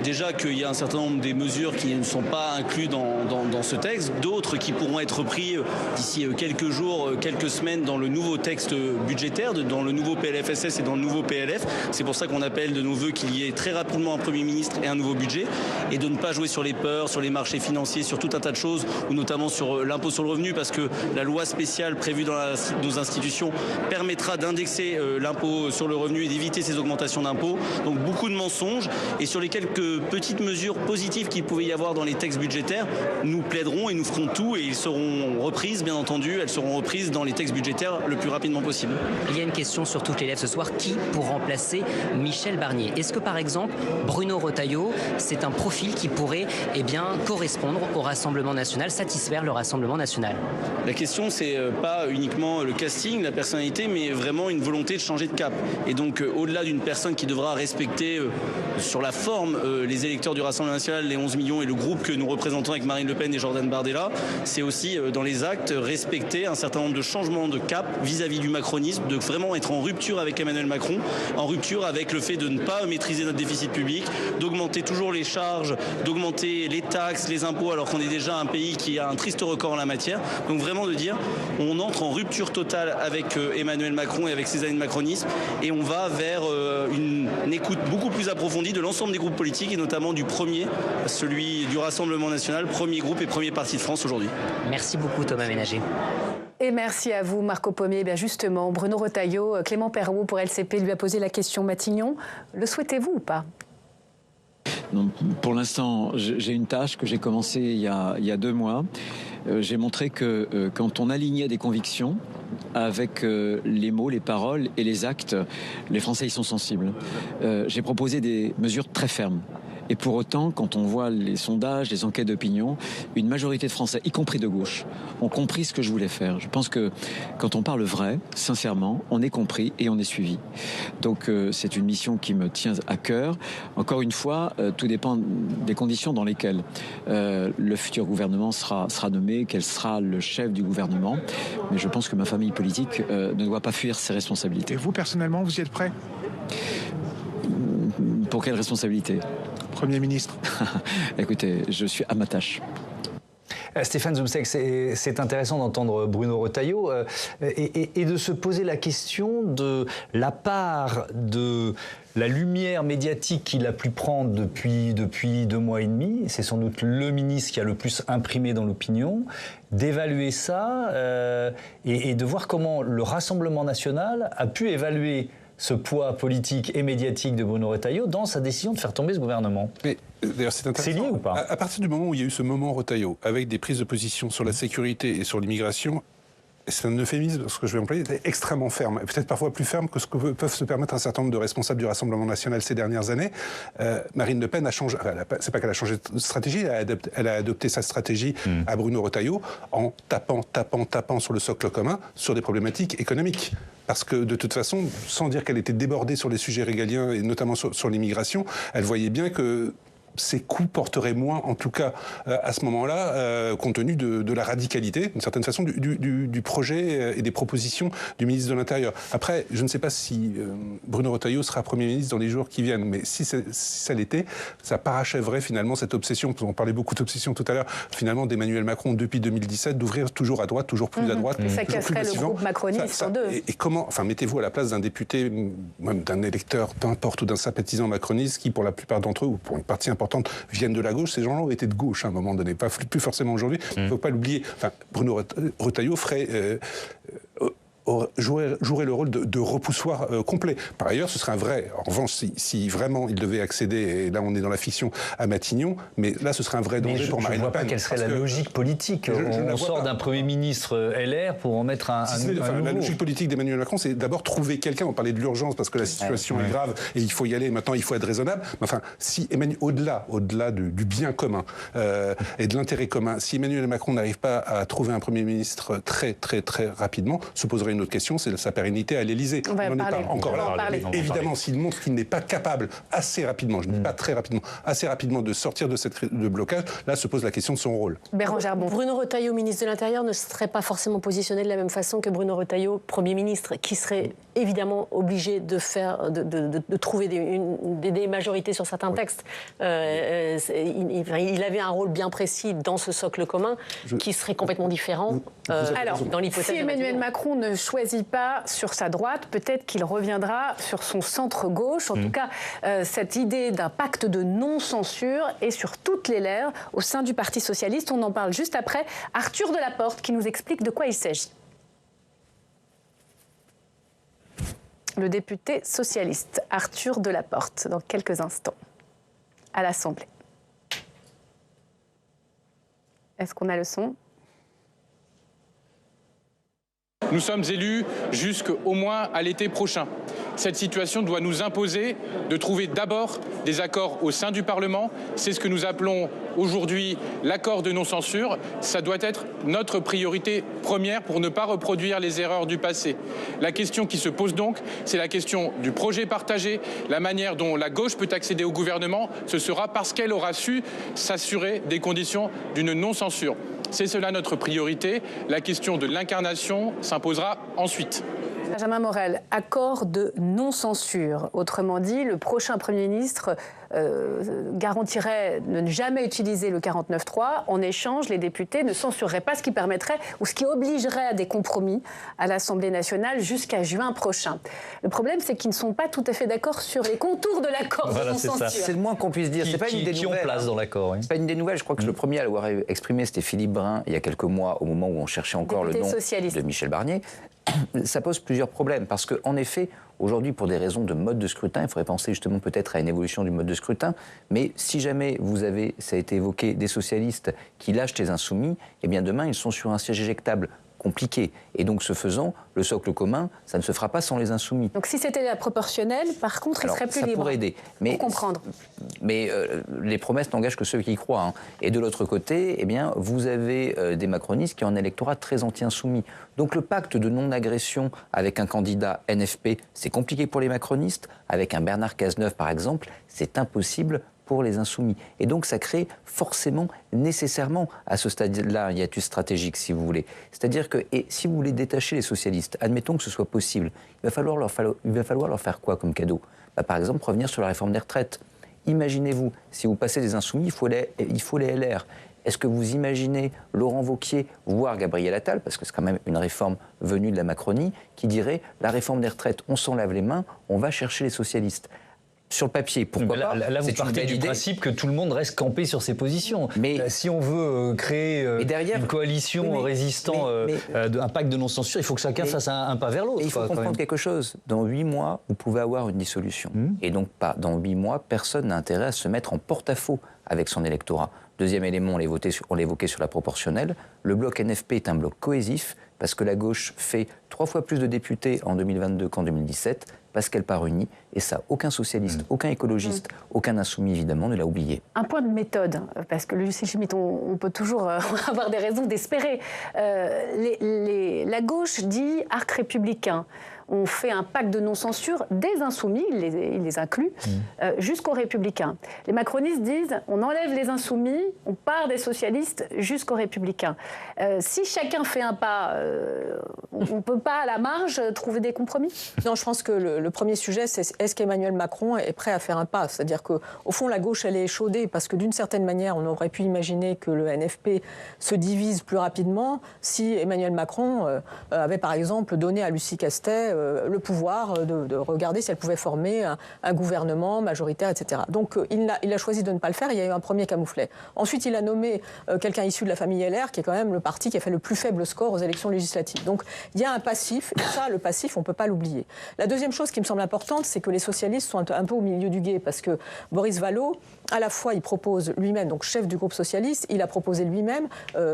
Déjà qu'il y a un certain nombre des mesures qui ne sont pas incluses dans ce texte, d'autres qui pourront être pris d'ici quelques jours, quelques semaines dans le nouveau texte budgétaire, dans le nouveau PLFSS et dans le nouveau PLF. C'est pour ça qu'on appelle de nos voeux qu'il y ait très rapidement un Premier ministre et un nouveau budget, et de ne pas jouer sur les peurs, sur les marchés financiers, sur tout un tas de choses, ou notamment sur l'impôt sur le revenu, parce que la loi spéciale prévue dans nos institutions permettra d'indexer l'impôt sur le revenu et d'éviter ces augmentations d'impôts. Donc beaucoup de mensonges, et sur les quelques petites mesures positives qu'il pouvait y avoir dans les textes budgétaires, nous plaiderons et nous ferons tout, et ils seront reprises, bien entendu, elles seront reprises dans les textes budgétaires le plus rapidement possible. Il y a une question sur toutes les lèvres ce soir, qui pour remplacer Michel Barnier? Est-ce que par exemple Bruno Retailleau, c'est un profil qui pourrait correspondre au Rassemblement national, satisfaire le Rassemblement national? La question, c'est pas uniquement le casting, la personnalité, mais vraiment une volonté de changer de cap. Et donc au-delà d'une personne qui devra respecter sur la forme les électeurs du Rassemblement national, les 11 millions et le groupe que nous représentons avec Marine Le Pen et Jordan Bardella, c'est aussi dans les actes respecter un certain nombre de changements de cap vis-à-vis du macronisme, de vraiment être en rupture avec Emmanuel Macron, en rupture avec le fait de ne pas maîtriser notre déficit public, d'augmenter toujours les charges, d'augmenter les taxes, les impôts, alors qu'on est déjà un pays qui a un triste record en la matière. Donc vraiment de dire, on entre en rupture totale avec Emmanuel Macron et avec ses années de macronisme, et on va vers une écoute beaucoup plus approfondie de l'ensemble des groupes politiques, et notamment du premier, celui du Rassemblement national, premier groupe et premier parti de France aujourd'hui. Merci beaucoup Thomas Ménager. Et merci à vous, Marco Pommier. Bien justement, Bruno Retailleau, Clément Perroux pour LCP lui a posé la question Matignon. Le souhaitez-vous ou pas? Non, pour l'instant, j'ai une tâche que j'ai commencée il y a 2 mois. J'ai montré que quand on alignait des convictions avec les mots, les paroles et les actes, les Français y sont sensibles. J'ai proposé des mesures très fermes. Et pour autant, quand on voit les sondages, les enquêtes d'opinion, une majorité de Français, y compris de gauche, ont compris ce que je voulais faire. Je pense que quand on parle vrai, sincèrement, on est compris et on est suivi. Donc c'est une mission qui me tient à cœur. Encore une fois, tout dépend des conditions dans lesquelles le futur gouvernement sera nommé, quel sera le chef du gouvernement. Mais je pense que ma famille politique ne doit pas fuir ses responsabilités. Et vous, personnellement, vous y êtes prêt ? Pour quelle responsabilité ? Premier ministre. Écoutez, je suis à ma tâche. Stéphane Zumsteeg, c'est intéressant d'entendre Bruno Retailleau et de se poser la question de la part de la lumière médiatique qu'il a pu prendre depuis 2 mois et demi. C'est sans doute le ministre qui a le plus imprimé dans l'opinion. D'évaluer ça et de voir comment le Rassemblement national a pu évaluer ce poids politique et médiatique de Bruno Retailleau dans sa décision de faire tomber ce gouvernement. Mais d'ailleurs, c'est intéressant. C'est lié ou pas ? À partir du moment où il y a eu ce moment Retailleau, avec des prises de position sur la sécurité et sur l'immigration, c'est un euphémisme, ce que je vais employer, c'est extrêmement ferme, peut-être parfois plus ferme que ce que peuvent se permettre un certain nombre de responsables du Rassemblement national ces dernières années. Marine Le Pen a changé, c'est pas qu'elle a changé de stratégie, elle a adopté sa stratégie à Bruno Retailleau en tapant sur le socle commun sur des problématiques économiques. Parce que de toute façon, sans dire qu'elle était débordée sur les sujets régaliens et notamment sur l'immigration, elle voyait bien que ces coûts porteraient moins, en tout cas à ce moment-là, compte tenu de la radicalité, d'une certaine façon, du projet et des propositions du ministre de l'Intérieur. Après, je ne sais pas si Bruno Retailleau sera Premier ministre dans les jours qui viennent, mais si ça l'était, ça parachèverait finalement cette obsession, on parlait beaucoup d'obsession tout à l'heure, finalement d'Emmanuel Macron depuis 2017, d'ouvrir toujours à droite, toujours plus à droite. Et ça casserait le groupe macroniste en deux. Et comment, enfin, mettez-vous à la place d'un député, même d'un électeur, peu importe, ou d'un sympathisant macroniste qui, pour la plupart d'entre eux, ou pour une partie importante importantes viennent de la gauche. Ces gens-là ont été de gauche à un moment donné, pas plus forcément aujourd'hui. Il ne faut pas l'oublier. Enfin, Bruno Retailleau jouerait le rôle de repoussoir complet. Par ailleurs, ce serait un vrai... En revanche, si vraiment il devait accéder, et là on est dans la fiction, à Matignon, mais là ce serait un vrai danger pour Marine Le Pen. Je ne vois pas quelle serait la logique politique. On sort d'un Premier ministre LR pour en mettre un nouveau. La logique politique d'Emmanuel Macron, c'est d'abord trouver quelqu'un. On parlait de l'urgence parce que la situation est grave et il faut y aller. Maintenant, il faut être raisonnable. Mais enfin, si au-delà du bien commun et de l'intérêt commun, si Emmanuel Macron n'arrive pas à trouver un Premier ministre très rapidement, se poserait une autre question, c'est sa pérennité à l'Élysée. On va en parler. Encore là. Évidemment, s'il montre qu'il n'est pas capable assez rapidement, je ne dis pas très rapidement, assez rapidement de sortir de blocage, là se pose la question de son rôle. Bérangère Bon. Bruno Retailleau, ministre de l'Intérieur, ne serait pas forcément positionné de la même façon que Bruno Retailleau, Premier ministre, qui serait évidemment obligé de trouver des majorités sur certains textes. Il avait un rôle bien précis dans ce socle commun qui serait complètement différent dans l'hypothèse. Si Emmanuel Macron ne choisit pas sur sa droite, peut-être qu'il reviendra sur son centre-gauche. En tout cas, cette idée d'un pacte de non-censure est sur toutes les lèvres au sein du Parti socialiste. On en parle juste après. Arthur Delaporte qui nous explique de quoi il s'agit. Le député socialiste Arthur Delaporte, dans quelques instants, à l'Assemblée. Est-ce qu'on a le son ? Nous sommes élus jusqu'au moins à l'été prochain. Cette situation doit nous imposer de trouver d'abord des accords au sein du Parlement. C'est ce que nous appelons aujourd'hui l'accord de non-censure. Ça doit être notre priorité première pour ne pas reproduire les erreurs du passé. La question qui se pose donc, c'est la question du projet partagé. La manière dont la gauche peut accéder au gouvernement, ce sera parce qu'elle aura su s'assurer des conditions d'une non-censure. C'est cela notre priorité. La question de l'incarnation s'imposera ensuite. Benjamin Morel, accord de non-censure. Autrement dit, le prochain Premier ministre garantirait de ne jamais utiliser le 49.3. En échange, les députés ne censureraient pas, ce qui permettrait ou ce qui obligerait à des compromis à l'Assemblée nationale jusqu'à juin prochain. Le problème, c'est qu'ils ne sont pas tout à fait d'accord sur les contours de l'accord de non-censure. C'est le moins qu'on puisse dire. C'est pas une idée nouvelle. Qui ont place dans l'accord, oui. C'est pas une idée nouvelle. Je crois que le premier à l'avoir exprimé, c'était Philippe Brun, il y a quelques mois, au moment où on cherchait encore le nom de Michel Barnier. Ça pose plusieurs problèmes, parce qu'en effet, aujourd'hui, pour des raisons de mode de scrutin, il faudrait penser justement peut-être à une évolution du mode de scrutin, mais si jamais vous avez, ça a été évoqué, des socialistes qui lâchent les insoumis, eh bien demain, ils sont sur un siège éjectable compliqué. Et donc, ce faisant, le socle commun, ça ne se fera pas sans les insoumis. Donc, si c'était la proportionnelle, par contre, il serait plus libre. Ça pourrait aider. Pour comprendre. Mais les promesses n'engagent que ceux qui y croient. Hein. Et de l'autre côté, eh bien, vous avez des macronistes qui ont un électorat très anti-insoumis. Donc, le pacte de non-agression avec un candidat NFP, c'est compliqué pour les macronistes. Avec un Bernard Cazeneuve, par exemple, c'est impossible pour les insoumis. Et donc, ça crée forcément, nécessairement, à ce stade-là, un hiatus stratégique, si vous voulez. C'est-à-dire que, et si vous voulez détacher les socialistes, admettons que ce soit possible, il va falloir leur faire quoi comme cadeau ? Par exemple, revenir sur la réforme des retraites. Imaginez-vous, si vous passez des insoumis, il faut les LR. Est-ce que vous imaginez Laurent Wauquiez, voire Gabriel Attal, parce que c'est quand même une réforme venue de la Macronie, qui dirait « la réforme des retraites, on s'en lave les mains, on va chercher les socialistes ». Sur le papier, pourquoi pas ? Là, vous partez du principe que tout le monde reste campé sur ses positions. Mais si on veut créer une coalition résistant un pacte de non-censure, il faut que chacun fasse un pas vers l'autre. Il faut comprendre quelque chose. Dans 8 mois, vous pouvez avoir une dissolution. Et donc, dans 8 mois, personne n'a intérêt à se mettre en porte-à-faux avec son électorat. Deuxième élément, on l'évoquait sur la proportionnelle. Le bloc NFP est un bloc cohésif parce que la gauche fait 3 fois plus de députés en 2022 qu'en 2017 parce qu'elle part unie. Et ça, aucun socialiste, aucun écologiste, aucun insoumis, évidemment, ne l'a oublié. Un point de méthode, parce que Lucie Schmitt, on peut toujours avoir des raisons d'espérer. La gauche dit arc républicain. On fait un pacte de non-censure des insoumis, il les inclut, jusqu'aux républicains. Les macronistes disent on enlève les insoumis, on part des socialistes jusqu'aux républicains. Si chacun fait un pas, on peut pas, à la marge, trouver des compromis? Non, je pense que le premier sujet, c'est est-ce qu'Emmanuel Macron est prêt à faire un pas? C'est-à-dire qu'au fond, la gauche, elle est échaudée, parce que d'une certaine manière, on aurait pu imaginer que le NFP se divise plus rapidement si Emmanuel Macron avait, par exemple, donné à Lucie Castet le pouvoir de regarder si elle pouvait former un gouvernement majoritaire, etc. Donc, il a choisi de ne pas le faire. Il y a eu un premier camouflet. Ensuite, il a nommé quelqu'un issu de la famille LR, qui est quand même le parti qui a fait le plus faible score aux élections législatives. Donc, il y a un passif, et ça, le passif, on ne peut pas l'oublier. La deuxième chose qui me semble importante, c'est que les socialistes sont un peu au milieu du gué, parce que Boris Vallaud, à la fois, il propose lui-même, donc chef du groupe socialiste, il a proposé lui-même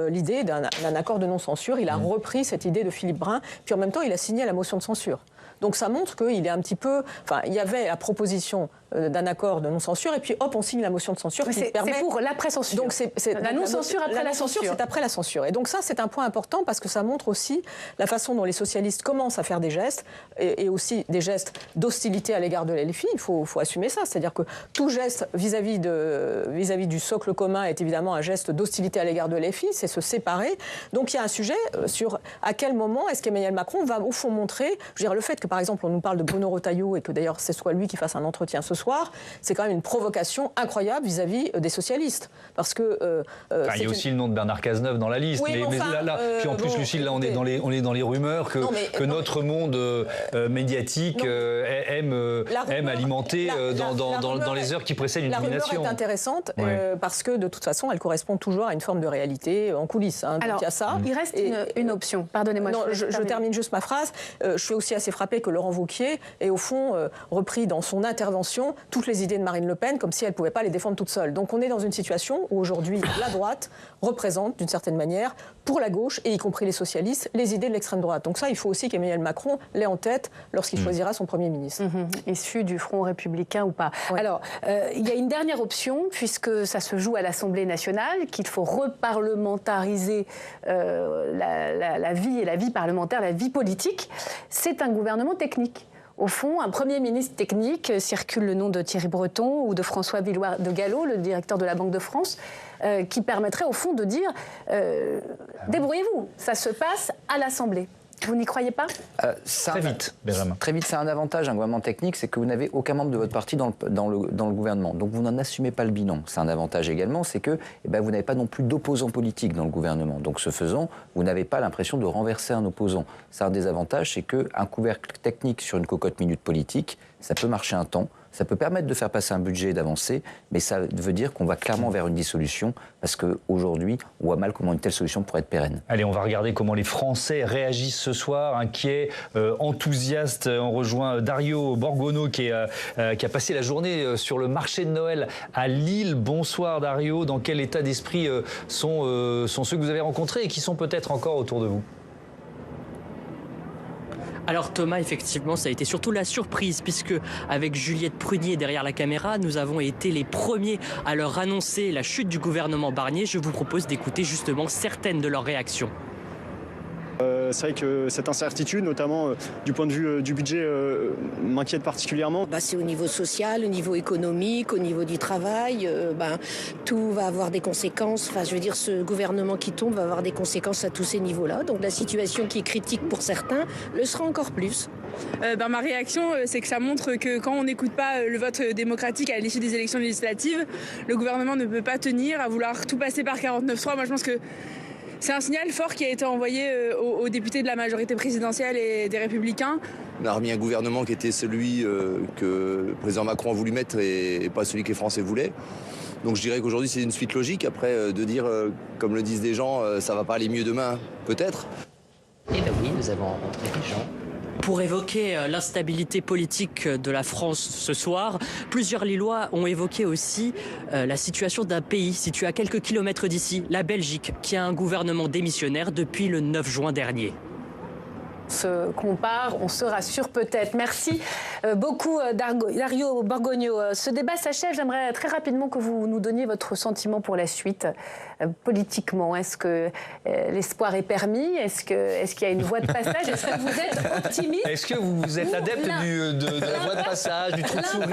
l'idée d'un accord de non-censure. Il a repris cette idée de Philippe Brun, puis en même temps, il a signé la motion de censure. Donc ça montre qu'il est un petit peu... Enfin, il y avait la proposition d'un accord de non-censure, et puis hop, on signe la motion de censure qui permet... C'est pour l'après-censure. Donc la non-censure après la censure. C'est après la censure. Et donc ça, c'est un point important, parce que ça montre aussi la façon dont les socialistes commencent à faire des gestes, et aussi des gestes d'hostilité à l'égard de la LFI. Il faut assumer ça. C'est-à-dire que tout geste vis-à-vis du socle commun est évidemment un geste d'hostilité à l'égard de la LFI, c'est se séparer. Donc il y a un sujet sur à quel moment est-ce qu'Emmanuel Macron va au fond montrer... Je veux dire, le fait que, par exemple, on nous parle de Bruno Retailleau, et que d'ailleurs ce soit lui qui fasse un entretien ce soir, c'est quand même une provocation incroyable vis-à-vis des socialistes. Parce que... il y a aussi le nom de Bernard Cazeneuve dans la liste. Oui, puis en plus, Lucille, là, on est dans les rumeurs que notre monde médiatique aime alimenter dans les heures qui précèdent une nomination. La rumeur est intéressante parce que, de toute façon, elle correspond toujours à une forme de réalité en coulisses. Hein. Alors, donc, il y a ça. Il reste une option. Pardonnez-moi. Non, je termine juste ma phrase. Je suis aussi assez frappée que Laurent Wauquiez ait, au fond, repris dans son intervention toutes les idées de Marine Le Pen, comme si elle ne pouvait pas les défendre toute seule. Donc on est dans une situation où aujourd'hui la droite représente d'une certaine manière pour la gauche, et y compris les socialistes, les idées de l'extrême droite. Donc ça, il faut aussi qu'Emmanuel Macron l'ait en tête lorsqu'il choisira son Premier ministre. Issu du Front républicain ou pas. Ouais. Alors, il y a une dernière option, puisque ça se joue à l'Assemblée nationale, qu'il faut reparlementariser la vie et la vie parlementaire, la vie politique. C'est un gouvernement technique. Au fond, un Premier ministre technique, circule le nom de Thierry Breton ou de François Villeroy de Galhau, le directeur de la Banque de France, qui permettrait au fond de dire débrouillez-vous, ça se passe à l'Assemblée. Vous n'y croyez pas? Très vite, Benjamin. Très vite, c'est un avantage, un gouvernement technique, c'est que vous n'avez aucun membre de votre parti dans le gouvernement. Donc vous n'en assumez pas le bilan. C'est un avantage également, c'est que vous n'avez pas non plus d'opposants politiques dans le gouvernement. Donc ce faisant, vous n'avez pas l'impression de renverser un opposant. C'est un des avantages, c'est qu'un couvercle technique sur une cocotte minute politique, ça peut marcher un temps. Ça peut permettre de faire passer un budget et d'avancer, mais ça veut dire qu'on va clairement vers une dissolution, parce qu'aujourd'hui, on voit mal comment une telle solution pourrait être pérenne. Allez, on va regarder comment les Français réagissent ce soir, inquiets, enthousiastes. On rejoint Dario Borgono qui a passé la journée sur le marché de Noël à Lille. Bonsoir Dario, dans quel état d'esprit sont ceux que vous avez rencontrés et qui sont peut-être encore autour de vous ? Alors Thomas, effectivement, ça a été surtout la surprise, puisque avec Juliette Prunier derrière la caméra, nous avons été les premiers à leur annoncer la chute du gouvernement Barnier. Je vous propose d'écouter justement certaines de leurs réactions. C'est vrai que cette incertitude, notamment du point de vue du budget, m'inquiète particulièrement. C'est au niveau social, au niveau économique, au niveau du travail. Tout va avoir des conséquences. Enfin, je veux dire, ce gouvernement qui tombe va avoir des conséquences à tous ces niveaux-là. Donc la situation qui est critique pour certains le sera encore plus. Ma réaction, c'est que ça montre que quand on n'écoute pas le vote démocratique à l'issue des élections législatives, le gouvernement ne peut pas tenir à vouloir tout passer par 49.3. Moi, je pense que c'est un signal fort qui a été envoyé aux députés de la majorité présidentielle et des Républicains. On a remis un gouvernement qui était celui que le président Macron a voulu mettre et pas celui que les Français voulaient. Donc je dirais qu'aujourd'hui c'est une suite logique. Après de dire, comme le disent des gens, ça va pas aller mieux demain, peut-être. Eh bien oui, nous avons rencontré des gens. Pour évoquer l'instabilité politique de la France ce soir, plusieurs Lillois ont évoqué aussi la situation d'un pays situé à quelques kilomètres d'ici, la Belgique, qui a un gouvernement démissionnaire depuis le 9 juin dernier. On se compare, on se rassure peut-être. Merci beaucoup Dario Borgono. Ce débat s'achève. J'aimerais très rapidement que vous nous donniez votre sentiment pour la suite. Politiquement, est-ce que l'espoir est permis? Est-ce qu'il y a une voie de passage? Est-ce que vous êtes optimiste? Est-ce que vous êtes adepte de la voie de passage, du trou de souris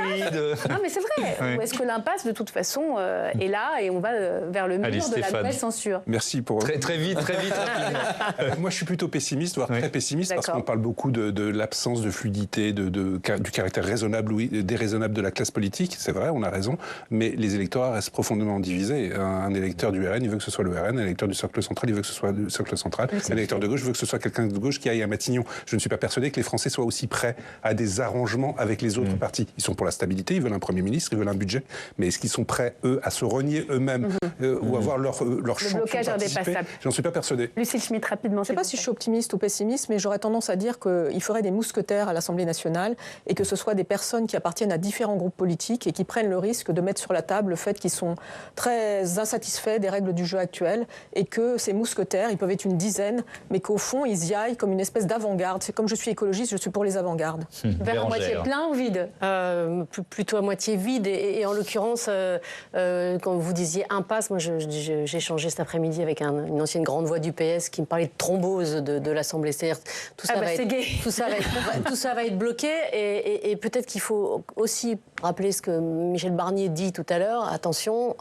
Non mais c'est vrai. Oui. Ou est-ce que l'impasse de toute façon est là et on va vers le mur de la nouvelle censure? Merci pour... Très vite, rapidement. Moi je suis plutôt pessimiste, voire très pessimiste. optimiste parce qu'on parle beaucoup de l'absence de fluidité, du caractère raisonnable ou déraisonnable de la classe politique. C'est vrai, on a raison, mais les électorats restent profondément divisés. Un électeur du RN, il veut que ce soit le RN. Un électeur du socle central, il veut que ce soit le socle central. Un électeur de gauche veut que ce soit quelqu'un de gauche qui aille à Matignon. Je ne suis pas persuadé que les Français soient aussi prêts à des arrangements avec les autres partis. Ils sont pour la stabilité, ils veulent un Premier ministre, ils veulent un budget, mais est-ce qu'ils sont prêts, eux, à se renier eux-mêmes ou avoir leur champion blocage indépassable. J'en suis pas persuadé. Lucille Schmitt, rapidement. Je ne sais pas si je suis optimiste ou pessimiste, mais j'aurais tendance à dire qu'il faudrait des mousquetaires à l'Assemblée nationale et que ce soit des personnes qui appartiennent à différents groupes politiques et qui prennent le risque de mettre sur la table le fait qu'ils sont très insatisfaits des règles du jeu actuelles et que ces mousquetaires, ils peuvent être une dizaine, mais qu'au fond, ils y aillent comme une espèce d'avant-garde. C'est comme je suis écologiste, je suis pour les avant-gardes. Vers à moitié plein ou vide Plutôt à moitié vide. Et en l'occurrence, quand vous disiez impasse, moi j'ai échangé cet après-midi avec une ancienne grande voix du PS qui me parlait de thrombose de l'Assemblée. C'est-à-dire tout ça, tout ça va être bloqué. Et peut-être qu'il faut aussi rappeler ce que Michel Barnier dit tout à l'heure. Attention,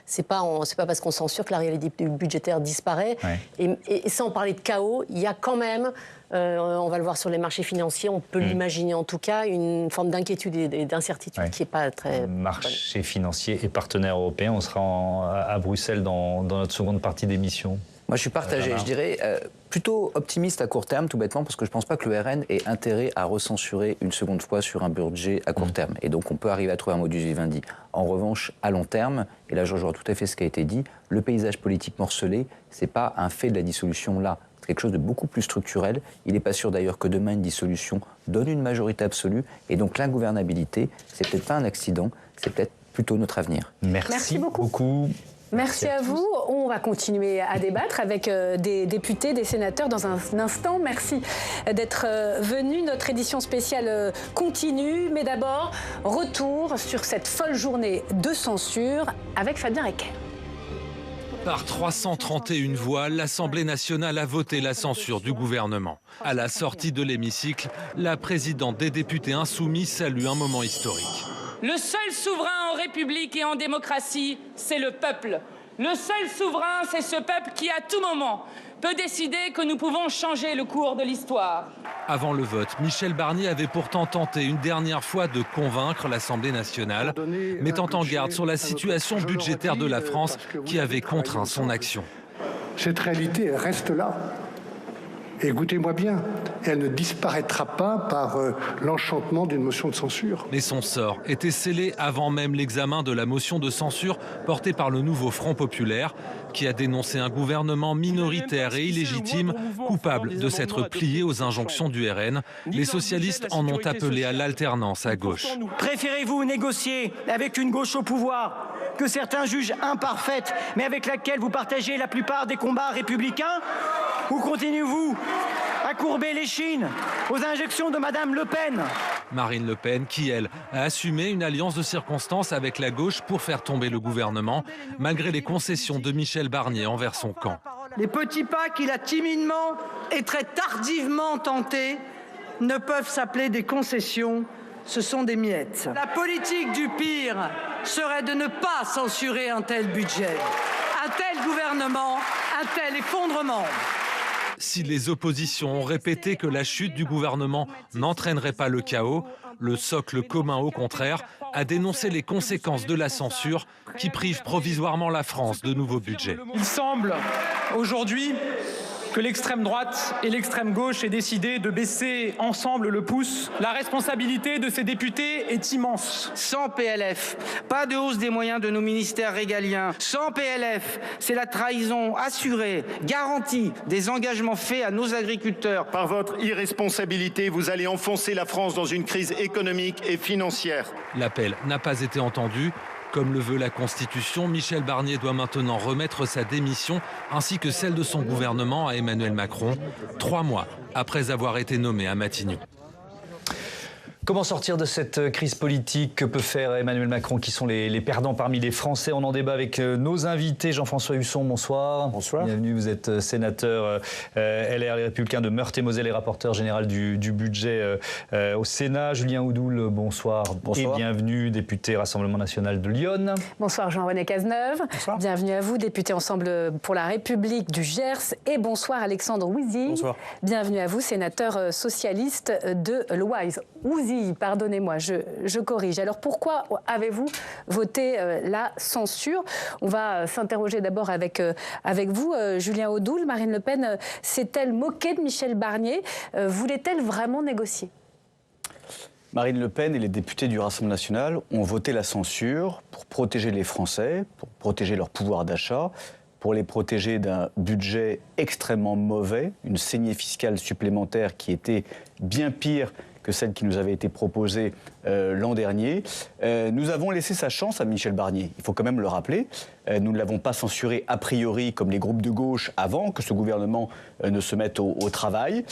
c'est pas parce qu'on censure que la réalité budgétaire disparaît. Ouais. Et sans parler de chaos, il y a quand même... on va le voir sur les marchés financiers, on peut l'imaginer en tout cas, une forme d'inquiétude et d'incertitude qui n'est pas très... Marchés financiers et partenaires européens, on sera à Bruxelles dans notre seconde partie d'émission. Moi, je suis partagé. Je dirais plutôt optimiste à court terme, tout bêtement, parce que je ne pense pas que le RN ait intérêt à recensurer une seconde fois sur un budget à court terme. Et donc, on peut arriver à trouver un modus vivendi. En revanche, à long terme, et là, je rejoins tout à fait ce qui a été dit, le paysage politique morcelé, ce n'est pas un fait de la dissolution là. C'est quelque chose de beaucoup plus structurel. Il n'est pas sûr d'ailleurs que demain, une dissolution donne une majorité absolue. Et donc, l'ingouvernabilité, c'est peut-être pas un accident, c'est peut-être plutôt notre avenir. Merci beaucoup. Merci à vous. On va continuer à débattre avec des députés, des sénateurs dans un instant. Merci d'être venus. Notre édition spéciale continue. Mais d'abord, retour sur cette folle journée de censure avec Fabien Recker. Par 331 voix, l'Assemblée nationale a voté la censure du gouvernement. À la sortie de l'hémicycle, la présidente des députés insoumis salue un moment historique. Le seul souverain en République et en démocratie, c'est le peuple. Le seul souverain, c'est ce peuple qui, à tout moment, peut décider que nous pouvons changer le cours de l'histoire. Avant le vote, Michel Barnier avait pourtant tenté une dernière fois de convaincre l'Assemblée nationale, mettant en garde sur la situation budgétaire de la France qui avait contraint son action. Cette réalité, elle reste là. Écoutez-moi bien, elle ne disparaîtra pas par l'enchantement d'une motion de censure. Mais son sort était scellé avant même l'examen de la motion de censure portée par le nouveau Front populaire, qui a dénoncé un gouvernement minoritaire et illégitime, coupable de s'être plié aux injonctions du RN. Les socialistes en ont appelé à l'alternance à gauche. Préférez-vous négocier avec une gauche au pouvoir que certains jugent imparfaite, mais avec laquelle vous partagez la plupart des combats républicains ? Ou continuez-vous à courber l'échine aux injections de Madame Le Pen ? Marine Le Pen, qui, elle, a assumé une alliance de circonstances avec la gauche pour faire tomber le gouvernement, malgré les concessions de Michel Barnier envers son camp. Les petits pas qu'il a timidement et très tardivement tentés ne peuvent s'appeler des concessions, ce sont des miettes. La politique du pire serait de ne pas censurer un tel budget, un tel gouvernement, un tel effondrement. Si les oppositions ont répété que la chute du gouvernement n'entraînerait pas le chaos, le socle commun, au contraire, a dénoncé les conséquences de la censure qui prive provisoirement la France de nouveaux budgets. Il semble aujourd'hui que l'extrême droite et l'extrême gauche aient décidé de baisser ensemble le pouce. La responsabilité de ces députés est immense. Sans PLF, pas de hausse des moyens de nos ministères régaliens. Sans PLF, c'est la trahison assurée, garantie des engagements faits à nos agriculteurs. Par votre irresponsabilité, vous allez enfoncer la France dans une crise économique et financière. L'appel n'a pas été entendu. Comme le veut la Constitution, Michel Barnier doit maintenant remettre sa démission ainsi que celle de son gouvernement à Emmanuel Macron, 3 mois après avoir été nommé à Matignon. Comment sortir de cette crise politique? Que peut faire Emmanuel Macron? Qui sont les perdants parmi les Français? On en débat avec nos invités. Jean-François Husson, bonsoir. Bonsoir. Bienvenue, vous êtes sénateur LR, les Républicains de Meurthe-et-Moselle et rapporteur général du budget au Sénat. Julien Houdoul, bonsoir. Bonsoir. Et bienvenue, député Rassemblement National de Lyon. Bonsoir Jean-René Cazeneuve. Bonsoir. Bienvenue à vous, député Ensemble pour la République du Gers. Et bonsoir Alexandre Ouzy. Bonsoir. Bienvenue à vous, sénateur socialiste de l'Oise. Ouzy, pardonnez-moi, je corrige. Alors pourquoi avez-vous voté la censure? On va s'interroger d'abord avec vous, Julien Houdoul. Marine Le Pen s'est-elle moquée de Michel Barnier? Voulait-elle vraiment négocier? Marine Le Pen et les députés du Rassemblement national ont voté la censure pour protéger les Français, pour protéger leur pouvoir d'achat, pour les protéger d'un budget extrêmement mauvais, une saignée fiscale supplémentaire qui était bien pire que celle qui nous avait été proposée l'an dernier. Nous avons laissé sa chance à Michel Barnier, il faut quand même le rappeler. Nous ne l'avons pas censuré a priori comme les groupes de gauche avant que ce gouvernement ne se mette au travail.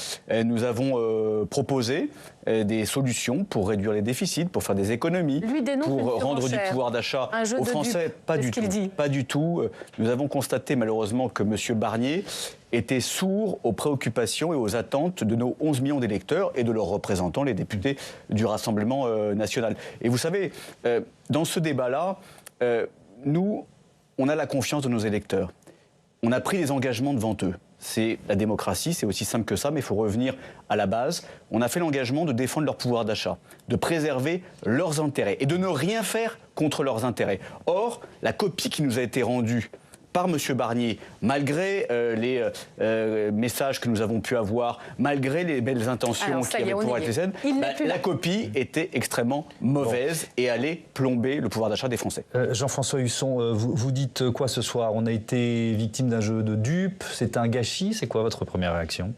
Nous avons proposé des solutions pour réduire les déficits, pour faire des économies, pour rendre du pouvoir d'achat aux Français. Pas du tout. Pas du tout. Nous avons constaté malheureusement que M. Barnier était sourd aux préoccupations et aux attentes de nos 11 millions d'électeurs et de leurs représentants, les députés du Rassemblement national. Et vous savez, dans ce débat-là, nous, on a la confiance de nos électeurs. On a pris des engagements devant eux. C'est la démocratie, c'est aussi simple que ça, mais il faut revenir à la base. On a fait l'engagement de défendre leur pouvoir d'achat, de préserver leurs intérêts et de ne rien faire contre leurs intérêts. Or, la copie qui nous a été rendue par M. Barnier, malgré les messages que nous avons pu avoir, malgré les belles intentions qui avaient pour être les scènes, la copie était extrêmement mauvaise et allait plomber le pouvoir d'achat des Français. Jean-François Husson, vous dites quoi ce soir? On a été victime d'un jeu de dupes, c'est un gâchis. C'est quoi votre première réaction?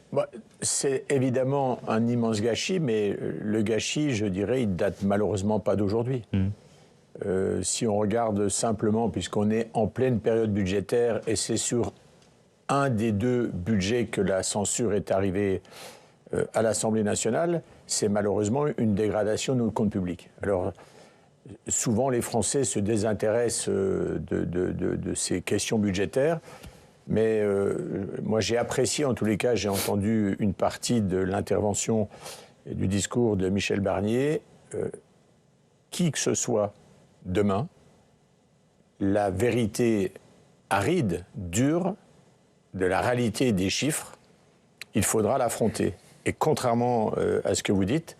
C'est évidemment un immense gâchis, mais le gâchis, je dirais, il date malheureusement pas d'aujourd'hui. Si on regarde simplement, puisqu'on est en pleine période budgétaire, et c'est sur un des deux budgets que la censure est arrivée à l'Assemblée nationale, c'est malheureusement une dégradation de nos comptes publics. Alors, souvent, les Français se désintéressent de ces questions budgétaires, mais moi, j'ai apprécié, en tous les cas, j'ai entendu une partie de l'intervention et du discours de Michel Barnier. Qui que ce soit, demain, la vérité aride, dure, de la réalité des chiffres, il faudra l'affronter. Et contrairement à ce que vous dites,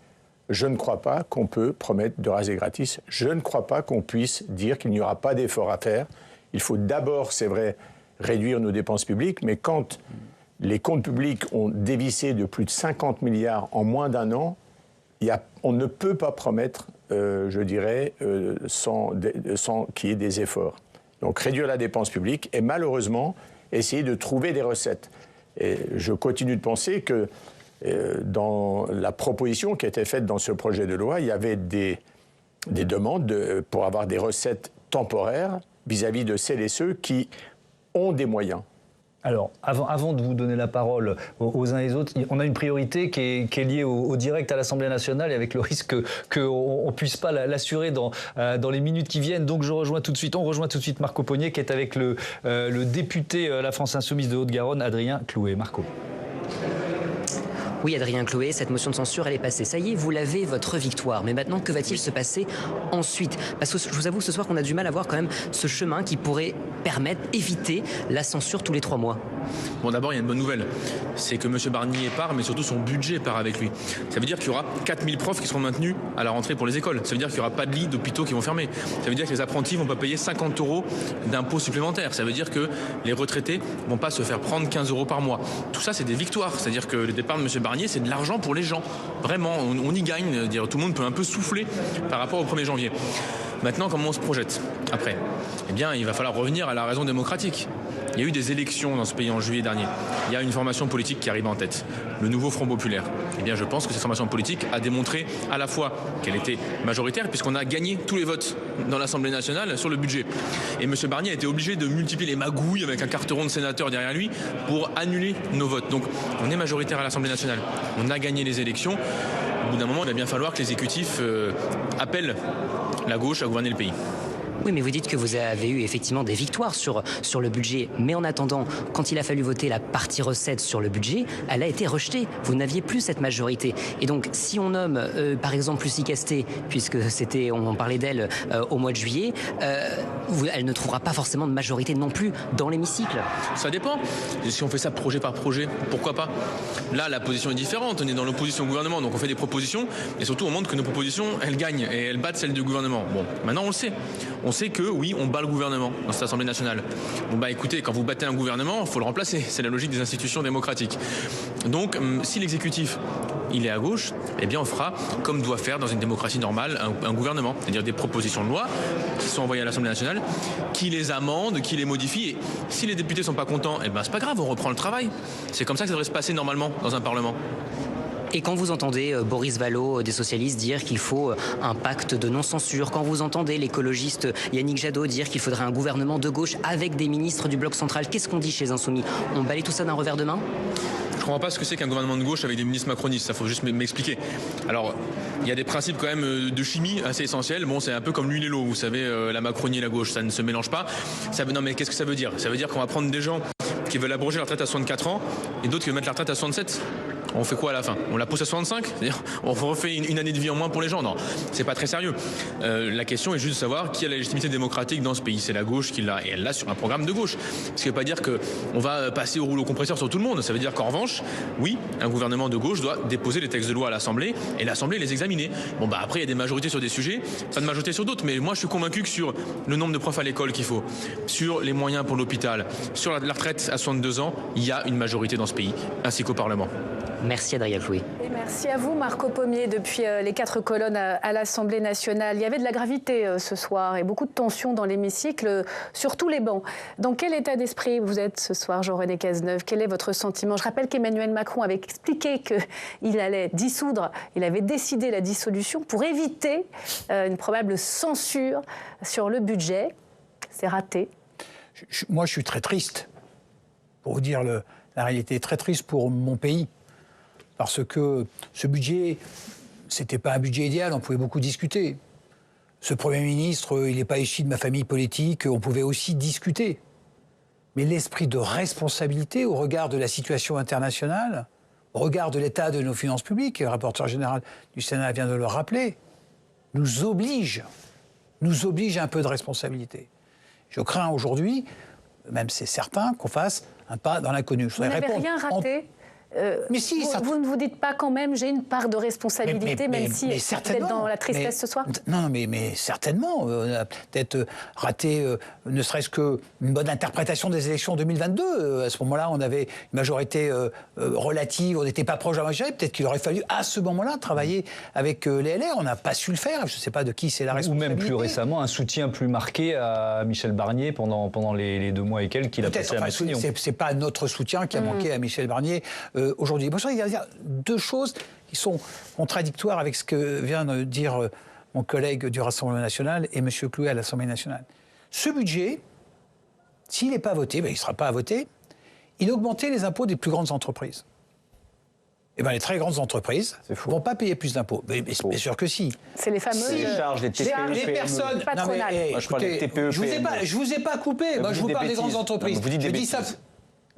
je ne crois pas qu'on peut promettre de raser gratis. Je ne crois pas qu'on puisse dire qu'il n'y aura pas d'effort à faire. Il faut d'abord, c'est vrai, réduire nos dépenses publiques, mais quand les comptes publics ont dévissé de plus de 50 milliards en moins d'un an, on ne peut pas promettre, je dirais, sans qu'il y ait des efforts. Donc réduire la dépense publique et malheureusement essayer de trouver des recettes. Et je continue de penser que dans la proposition qui a été faite dans ce projet de loi, il y avait des demandes pour avoir des recettes temporaires vis-à-vis de celles et ceux qui ont des moyens. Alors, avant de vous donner la parole aux uns et aux autres, on a une priorité qui est liée au direct à l'Assemblée nationale et avec le risque qu'on ne puisse pas l'assurer dans les minutes qui viennent. Donc, on rejoint tout de suite Marco Pognier qui est avec le député La France Insoumise de Haute-Garonne, Adrien Clouet. Marco. Oui, Adrien Clouet, cette motion de censure, elle est passée. Ça y est, vous l'avez, votre victoire. Mais maintenant, que va-t-il se passer ensuite? Parce que je vous avoue ce soir qu'on a du mal à voir quand même ce chemin qui pourrait permettre, éviter la censure tous les 3 mois. Bon, d'abord, il y a une bonne nouvelle. C'est que M. Barnier part, mais surtout son budget part avec lui. Ça veut dire qu'il y aura 4000 profs qui seront maintenus à la rentrée pour les écoles. Ça veut dire qu'il n'y aura pas de lits d'hôpitaux qui vont fermer. Ça veut dire que les apprentis ne vont pas payer 50 € d'impôts supplémentaires. Ça veut dire que les retraités ne vont pas se faire prendre 15 € par mois. Tout ça, c'est des victoires. C'est-à-dire que le départ de M. Barnier, c'est de l'argent pour les gens. Vraiment, on y gagne. Tout le monde peut un peu souffler par rapport au 1er janvier. Maintenant, comment on se projette après? Eh bien, il va falloir revenir à la raison démocratique. Il y a eu des élections dans ce pays en juillet dernier. Il y a une formation politique qui arrive en tête, le nouveau Front populaire. Eh bien, je pense que cette formation politique a démontré à la fois qu'elle était majoritaire, puisqu'on a gagné tous les votes dans l'Assemblée nationale sur le budget. Et M. Barnier a été obligé de multiplier les magouilles avec un carteron de sénateurs derrière lui pour annuler nos votes. Donc, on est majoritaire à l'Assemblée nationale. On a gagné les élections. Au bout d'un moment, il va bien falloir que l'exécutif appelle la gauche à gouverner le pays. Oui, mais vous dites que vous avez eu effectivement des victoires sur le budget. Mais en attendant, quand il a fallu voter la partie recettes sur le budget, elle a été rejetée. Vous n'aviez plus cette majorité. Et donc, si on nomme, par exemple, Lucie Castet, puisque on parlait d'elle au mois de juillet, elle ne trouvera pas forcément de majorité non plus dans l'hémicycle. Ça dépend. Si on fait ça projet par projet, pourquoi pas? Là, la position est différente. On est dans l'opposition au gouvernement, donc on fait des propositions. Et surtout, on montre que nos propositions, elles gagnent et elles battent celles du gouvernement. Bon, maintenant, on le sait. On sait que, oui, on bat le gouvernement dans cette Assemblée nationale. Bon, bah écoutez, quand vous battez un gouvernement, il faut le remplacer. C'est la logique des institutions démocratiques. Donc, si l'exécutif, il est à gauche, eh bien, on fera comme doit faire dans une démocratie normale un gouvernement. C'est-à-dire des propositions de loi qui sont envoyées à l'Assemblée nationale, qui les amendent, qui les modifient. Et si les députés ne sont pas contents, eh ben, c'est pas grave, on reprend le travail. C'est comme ça que ça devrait se passer normalement dans un Parlement. Et quand vous entendez Boris Vallaud des socialistes dire qu'il faut un pacte de non-censure, quand vous entendez l'écologiste Yannick Jadot dire qu'il faudrait un gouvernement de gauche avec des ministres du bloc central, qu'est-ce qu'on dit chez Insoumis? On balaye tout ça d'un revers de main? Je ne comprends pas ce que c'est qu'un gouvernement de gauche avec des ministres macronistes, ça faut juste m'expliquer. Alors, il y a des principes quand même de chimie assez essentiels. Bon, c'est un peu comme l'huile et l'eau, vous savez, la Macronie et la gauche, ça ne se mélange pas. Non mais qu'est-ce que ça veut dire? Ça veut dire qu'on va prendre des gens qui veulent abroger la retraite à 64 ans et d'autres qui veulent mettre la retraite à 67. On fait quoi à la fin? On la pousse à 65? C'est-à-dire, on refait une année de vie en moins pour les gens? Non, c'est pas très sérieux. La question est juste de savoir qui a la légitimité démocratique dans ce pays. C'est la gauche qui l'a, et elle l'a sur un programme de gauche. Ce qui ne veut pas dire qu'on va passer au rouleau compresseur sur tout le monde. Ça veut dire qu'en revanche, oui, un gouvernement de gauche doit déposer les textes de loi à l'Assemblée et l'Assemblée les examiner. Bon, bah après, il y a des majorités sur des sujets, pas de majorité sur d'autres, mais moi je suis convaincu que sur le nombre de profs à l'école qu'il faut, sur les moyens pour l'hôpital, sur la retraite à 62 ans, il y a une majorité dans ce pays, ainsi qu'au Parlement. Merci Adrien Flouet. Et merci à vous Marco Pommier. Depuis les 4 colonnes à l'Assemblée nationale, il y avait de la gravité ce soir et beaucoup de tension dans l'hémicycle sur tous les bancs. Dans quel état d'esprit vous êtes ce soir, Jean-René Cazeneuve? Quel est votre sentiment? Je rappelle qu'Emmanuel Macron avait expliqué qu'il allait dissoudre, il avait décidé la dissolution pour éviter une probable censure sur le budget. C'est raté. Moi, je suis très triste. Pour vous dire la réalité, très triste pour mon pays. Parce que ce budget, c'était pas un budget idéal, on pouvait beaucoup discuter. Ce Premier ministre, il n'est pas issu de ma famille politique, on pouvait aussi discuter. Mais l'esprit de responsabilité au regard de la situation internationale, au regard de l'état de nos finances publiques, le rapporteur général du Sénat vient de le rappeler, nous oblige à un peu de responsabilité. Je crains aujourd'hui, même c'est certain, qu'on fasse un pas dans l'inconnu. Vous n'avez rien raté mais si, vous ne vous dites pas quand même j'ai une part de responsabilité, même si vous êtes dans la tristesse ce soir? Non, mais certainement. On a peut-être raté, ne serait-ce qu'une bonne interprétation des élections 2022. À ce moment-là, on avait une majorité relative, on n'était pas proche de la majorité. Peut-être qu'il aurait fallu, à ce moment-là, travailler avec les LR. On n'a pas su le faire. Je ne sais pas de qui c'est la responsabilité. Ou même plus récemment, un soutien plus marqué à Michel Barnier pendant les 2 mois et quelques qu'il a passé à Matignon. C'est pas notre soutien qui a manqué à Michel Barnier aujourd'hui. Moi, je voudrais dire 2 choses qui sont contradictoires avec ce que vient de dire mon collègue du Rassemblement national et M. Clouet à l'Assemblée nationale. Ce budget, s'il n'est pas voté, il ne sera pas voté, il a augmenté les impôts des plus grandes entreprises. Eh bien, les très grandes entreprises ne vont pas payer plus d'impôts. Mais bien sûr que si. C'est les fameuses charges des TPE, les personnes patronales. Moi, je parle des TPE, je vous ai pas coupé. Moi, je vous parle des grandes entreprises. Vous dites des bêtises.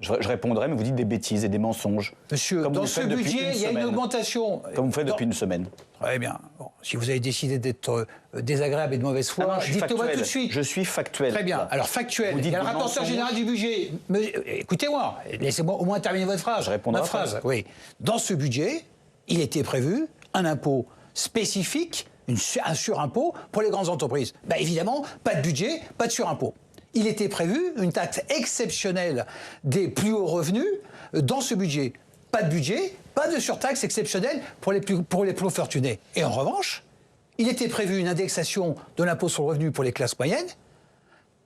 Je répondrai, mais vous dites des bêtises et des mensonges. Monsieur, dans ce budget, il y a une augmentation. Comme vous faites depuis une semaine. Très bien. Bon, si vous avez décidé d'être désagréable et de mauvaise foi, dites-moi tout de suite. Je suis factuel. Très bien. Alors, factuel. Il y a le rapporteur général du budget. Écoutez-moi, laissez-moi au moins terminer votre phrase. Je réponds à votre phrase. Oui. Dans ce budget, il était prévu un impôt spécifique, un surimpôt pour les grandes entreprises. Évidemment, pas de budget, pas de surimpôt. Il était prévu une taxe exceptionnelle des plus hauts revenus dans ce budget. Pas de budget, pas de surtaxe exceptionnelle pour les plus fortunés. Et en revanche, il était prévu une indexation de l'impôt sur le revenu pour les classes moyennes.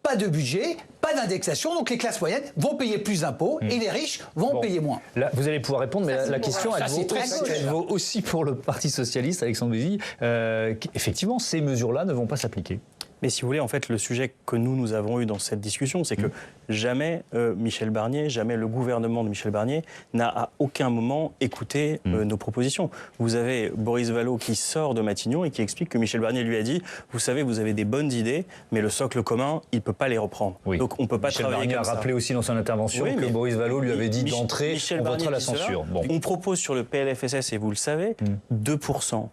Pas de budget, pas d'indexation, donc les classes moyennes vont payer plus d'impôts et les riches vont payer moins. Là, vous allez pouvoir répondre, mais la question, elle vaut aussi pour le Parti socialiste, Alexandre Bézille. Effectivement, ces mesures-là ne vont pas s'appliquer. Mais si vous voulez, en fait, le sujet que nous avons eu dans cette discussion, c'est que jamais Michel Barnier, jamais le gouvernement de Michel Barnier n'a à aucun moment écouté nos propositions. Vous avez Boris Vallaud qui sort de Matignon et qui explique que Michel Barnier lui a dit « Vous savez, vous avez des bonnes idées, mais le socle commun, il ne peut pas les reprendre. Donc on ne peut pas travailler comme ça. » Michel Barnier a rappelé aussi dans son intervention que Boris Vallaud lui avait dit d'entrée « On votera la censure ». On propose sur le PLFSS, et vous le savez, 2%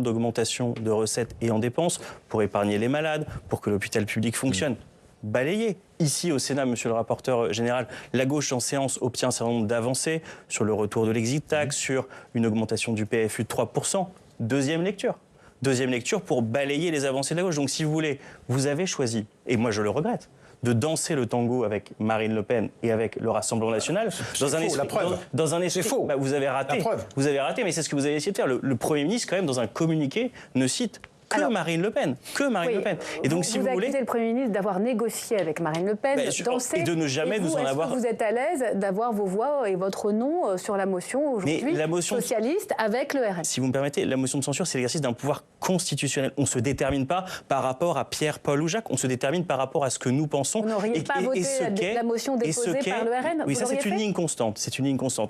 d'augmentation de recettes et en dépenses pour épargner les malades, pour que l'hôpital public fonctionne. Balayé. Ici, au Sénat, monsieur le rapporteur général, la gauche en séance obtient un certain nombre d'avancées sur le retour de l'exit tax, sur une augmentation du PFU de 3%. Deuxième lecture pour balayer les avancées de la gauche. Donc, si vous voulez, vous avez choisi, et moi je le regrette, de danser le tango avec Marine Le Pen et avec le Rassemblement national. Dans un esprit, c'est faux. Bah, vous avez raté. Vous avez raté, mais c'est ce que vous avez essayé de faire. Le Premier ministre, quand même, dans un communiqué, ne cite que Marine Le Pen. Le Pen. Et donc, si vous voulez, accusez le Premier ministre d'avoir négocié avec Marine Le Pen, dansé, et de ne jamais nous en avoir. Est-ce que vous êtes à l'aise d'avoir vos voix et votre nom sur la motion aujourd'hui socialiste avec le RN? Si vous me permettez, la motion de censure, c'est l'exercice d'un pouvoir constitutionnel. On ne se détermine pas par rapport à Pierre, Paul ou Jacques, on se détermine par rapport à ce que nous pensons. Vous n'auriez pas voté la motion déposée par le RN? Oui, ça c'est une ligne constante.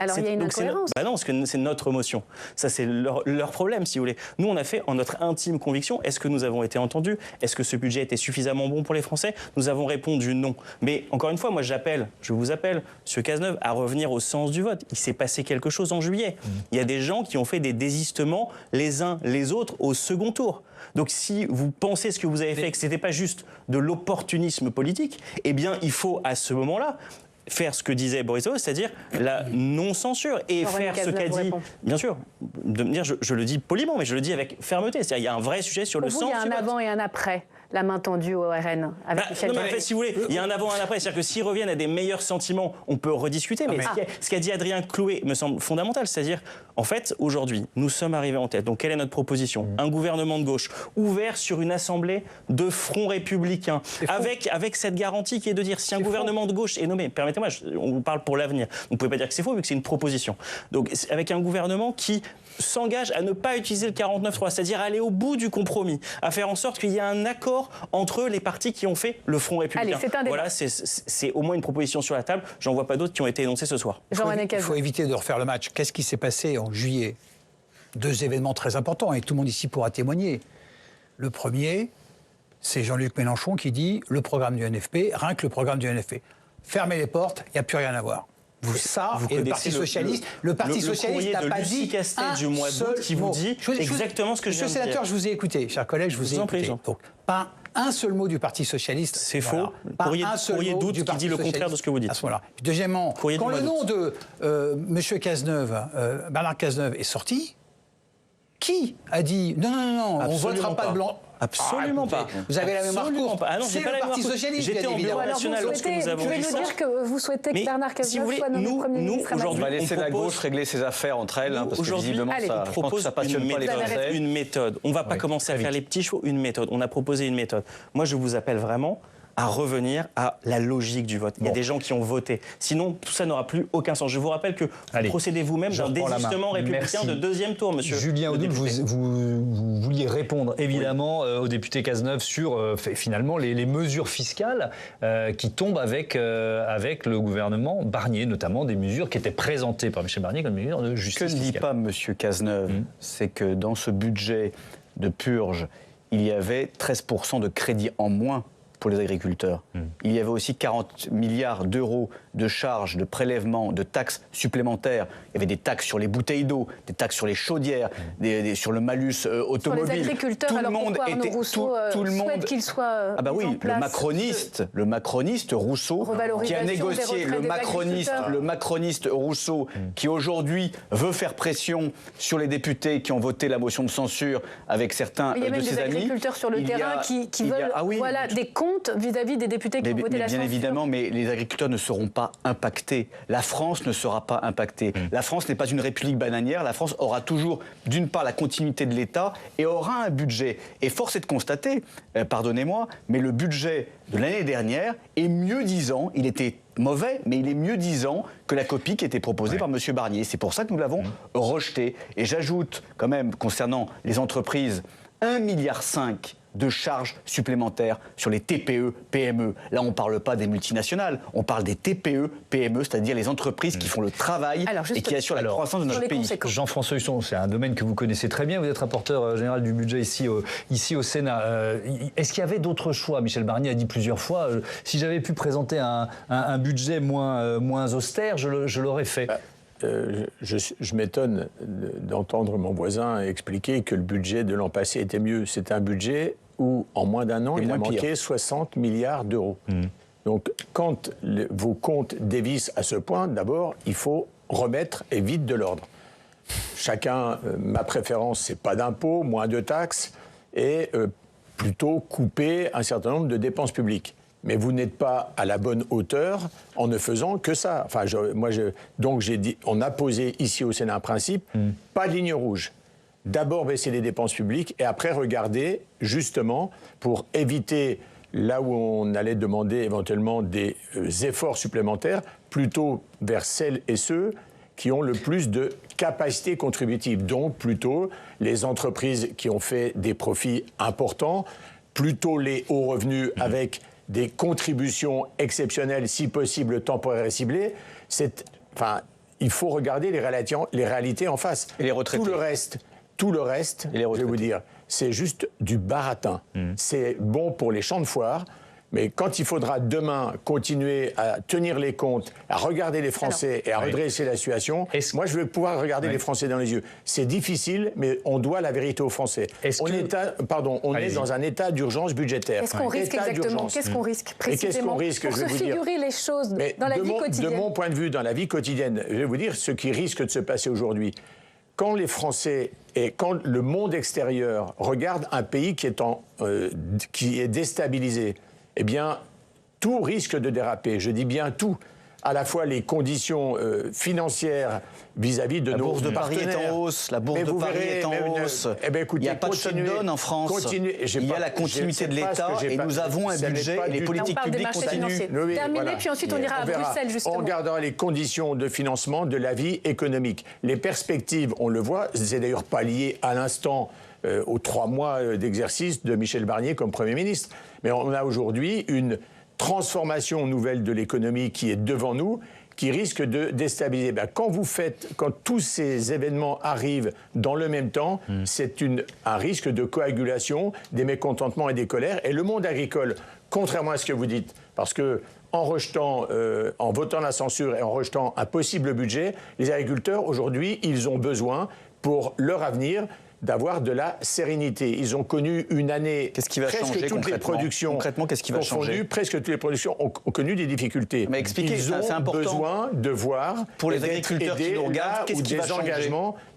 Alors il y a une incohérence. Non, parce que c'est notre motion. Ça c'est leur problème, si vous voulez. Nous, on a fait en notre intime conviction. Est-ce que nous avons été entendus? Est-ce que ce budget était suffisamment bon pour les Français? Nous avons répondu non. Mais encore une fois, moi je vous appelle, M. Cazeneuve, à revenir au sens du vote. Il s'est passé quelque chose en juillet. Il y a des gens qui ont fait des désistements les uns les autres au second tour. Donc si vous pensez ce que vous avez fait, que ce n'était pas juste de l'opportunisme politique, eh bien il faut à ce moment-là faire ce que disait Boris Vallaud, c'est-à-dire la non-censure, et faire ce qu'a dit, bien sûr, de me dire, je le dis poliment, mais je le dis avec fermeté, c'est-à-dire il y a un vrai sujet sur le sens. Il y a un avant et un après la main tendue au RN avec Michel Barnier. En fait, si vous voulez, il y a un avant et un après, c'est-à-dire que s'ils reviennent à des meilleurs sentiments, on peut rediscuter, mais ce qu'a dit Adrien Clouet me semble fondamental, c'est-à-dire, en fait, aujourd'hui, nous sommes arrivés en tête, donc quelle est notre proposition? Un gouvernement de gauche, ouvert sur une assemblée de front républicain, avec cette garantie qui est de dire, si un gouvernement de gauche est nommé, permettez-moi, on vous parle pour l'avenir, vous ne pouvez pas dire que c'est faux, vu que c'est une proposition. Donc, avec un gouvernement qui s'engage à ne pas utiliser le 49.3, c'est-à-dire aller au bout du compromis, à faire en sorte qu'il y ait un accord entre les partis qui ont fait le Front républicain. Allez, voilà, c'est au moins une proposition sur la table. J'en vois pas d'autres qui ont été énoncées ce soir. Il faut éviter de refaire le match. Qu'est-ce qui s'est passé en juillet? Deux événements très importants, et tout le monde ici pourra témoigner. Le premier, c'est Jean-Luc Mélenchon qui dit le programme du NFP, rien que le programme du NFP. Fermez les portes, il n'y a plus rien à voir. Vous et le Parti Socialiste, le Parti Socialiste n'a pas dit un du mois d'août qui vous dit exactement ce que je viens de dire. Monsieur le sénateur, je vous ai écouté, chers collègues, je vous ai écouté. Donc, pas un seul mot du Parti Socialiste. C'est faux. Courrier d'août qui dit le contraire de ce que vous dites. À ce moment-là. Deuxièmement, quand le nom de Monsieur Cazeneuve, Bernard Cazeneuve, est sorti, qui a dit non, on ne votera pas de blanc? Absolument pas. Vous avez la mémoire courte. Ah non, c'est le Parti Socialiste. J'étais en bureau national lorsque nous avons dit ça. Vous dire que vous souhaitez que Bernard Cazeneuve soit nommé Premier ministre. On va laisser la gauche régler ses affaires entre elles, parce que visiblement, ça passionne pas les Français. Une méthode. On ne va pas commencer à faire les petits chevaux. Une méthode. On a proposé une méthode. Moi, je vous appelle vraiment à revenir à la logique du vote. Il y a des gens qui ont voté. Sinon, tout ça n'aura plus aucun sens. Je vous rappelle que vous procédez vous-même d'un désistement républicain de deuxième tour, monsieur. Julien Audoul, vous vouliez répondre évidemment au député Cazeneuve sur finalement les mesures fiscales qui tombent avec le gouvernement Barnier, notamment des mesures qui étaient présentées par Michel Barnier comme mesures de justice fiscale. Que ne dit pas monsieur Cazeneuve, c'est que dans ce budget de purge, il y avait 13% de crédit en moins pour les agriculteurs. Il y avait aussi 40 milliards d'euros de charges, de prélèvements, de taxes supplémentaires. Il y avait des taxes sur les bouteilles d'eau, des taxes sur les chaudières, sur le malus automobile. Sur les agriculteurs, tout le monde était tout le monde souhaite qu'il soit le macroniste Rousseau qui a négocié le macroniste Rousseau qui aujourd'hui veut faire pression sur les députés qui ont voté la motion de censure avec certains de ses amis. Il y a même des agriculteurs sur le terrain qui veulent des comptes vis-à-vis des députés qui ont voté la censure. Bien évidemment, mais les agriculteurs ne seront pas impactés. La France ne sera pas impactée. La France n'est pas une république bananière. La France aura toujours, d'une part, la continuité de l'État et aura un budget. Et force est de constater, pardonnez-moi, mais le budget de l'année dernière est mieux disant. Il était mauvais, mais il est mieux disant que la copie qui était proposée par M. Barnier. C'est pour ça que nous l'avons rejeté. Et j'ajoute quand même, concernant les entreprises, 1,5 milliard de charges supplémentaires sur les TPE, PME. Là, on ne parle pas des multinationales, on parle des TPE, PME, c'est-à-dire les entreprises qui font le travail et qui assurent la croissance de notre pays. Jean-François Husson, c'est un domaine que vous connaissez très bien. Vous êtes rapporteur général du budget ici au Sénat. Est-ce qu'il y avait d'autres choix? Michel Barnier a dit plusieurs fois, si j'avais pu présenter un budget moins austère, je l'aurais fait. Je m'étonne d'entendre mon voisin expliquer que le budget de l'an passé était mieux. C'est un budget où, en moins d'un an, il a manqué 60 milliards d'euros. Donc, quand vos comptes dévissent à ce point, d'abord, il faut remettre et vite de l'ordre. Chacun, ma préférence, c'est pas d'impôts, moins de taxes, et plutôt couper un certain nombre de dépenses publiques. Mais vous n'êtes pas à la bonne hauteur en ne faisant que ça. Enfin, donc j'ai dit, on a posé ici au Sénat un principe, pas de ligne rouge. D'abord baisser les dépenses publiques et après regarder justement pour éviter là où on allait demander éventuellement des efforts supplémentaires, plutôt vers celles et ceux qui ont le plus de capacité contributive, donc plutôt les entreprises qui ont fait des profits importants, plutôt les hauts revenus avec des contributions exceptionnelles, si possible temporaires et ciblées. Il faut regarder les réalités en face. Et les retraités. Tout le reste, je vais vous dire, c'est juste du baratin. C'est bon pour les champs de foire, mais quand il faudra demain continuer à tenir les comptes, à regarder les Français et à redresser la situation, moi je vais pouvoir regarder les Français dans les yeux. C'est difficile, mais on doit la vérité aux Français. On est dans un état d'urgence budgétaire. Qu'est-ce qu'on risque exactement? Qu'est-ce qu'on risque précisément? Qu'est-ce qu'on risque, pour se figurer les choses dans la vie quotidienne? De mon point de vue, dans la vie quotidienne, je vais vous dire ce qui risque de se passer aujourd'hui. Quand les Français et quand le monde extérieur regarde un pays qui est déstabilisé, eh bien, tout risque de déraper. Je dis bien tout. À la fois les conditions financières vis-à-vis de nos partenaires. La bourse de Paris est en hausse. La bourse de Paris est en hausse. Il n'y a pas de shutdown en France. Il y a la continuité de l'État et nous avons un budget et les politiques publiques continuent. Terminé, puis ensuite on ira à Bruxelles, justement. On regardera les conditions de financement de la vie économique. Les perspectives, on le voit, c'est d'ailleurs pas lié à l'instant aux 3 mois d'exercice de Michel Barnier comme Premier ministre. Mais on a aujourd'hui une transformation nouvelle de l'économie qui est devant nous, qui risque de déstabiliser. Quand tous ces événements arrivent dans le même temps, c'est un risque de coagulation des mécontentements et des colères. Et le monde agricole, contrairement à ce que vous dites, parce que en votant la censure et en rejetant un possible budget, les agriculteurs, aujourd'hui, ils ont besoin, pour leur avenir, d'avoir de la sérénité. Ils ont connu une année... Qu'est-ce qui va changer concrètement? Qu'est-ce qui va changer? Presque toutes les productions ont connu des difficultés. Mais expliquez, ils ont besoin de voir... Pour les agriculteurs qui nous regardent, qu'est-ce qui va changer?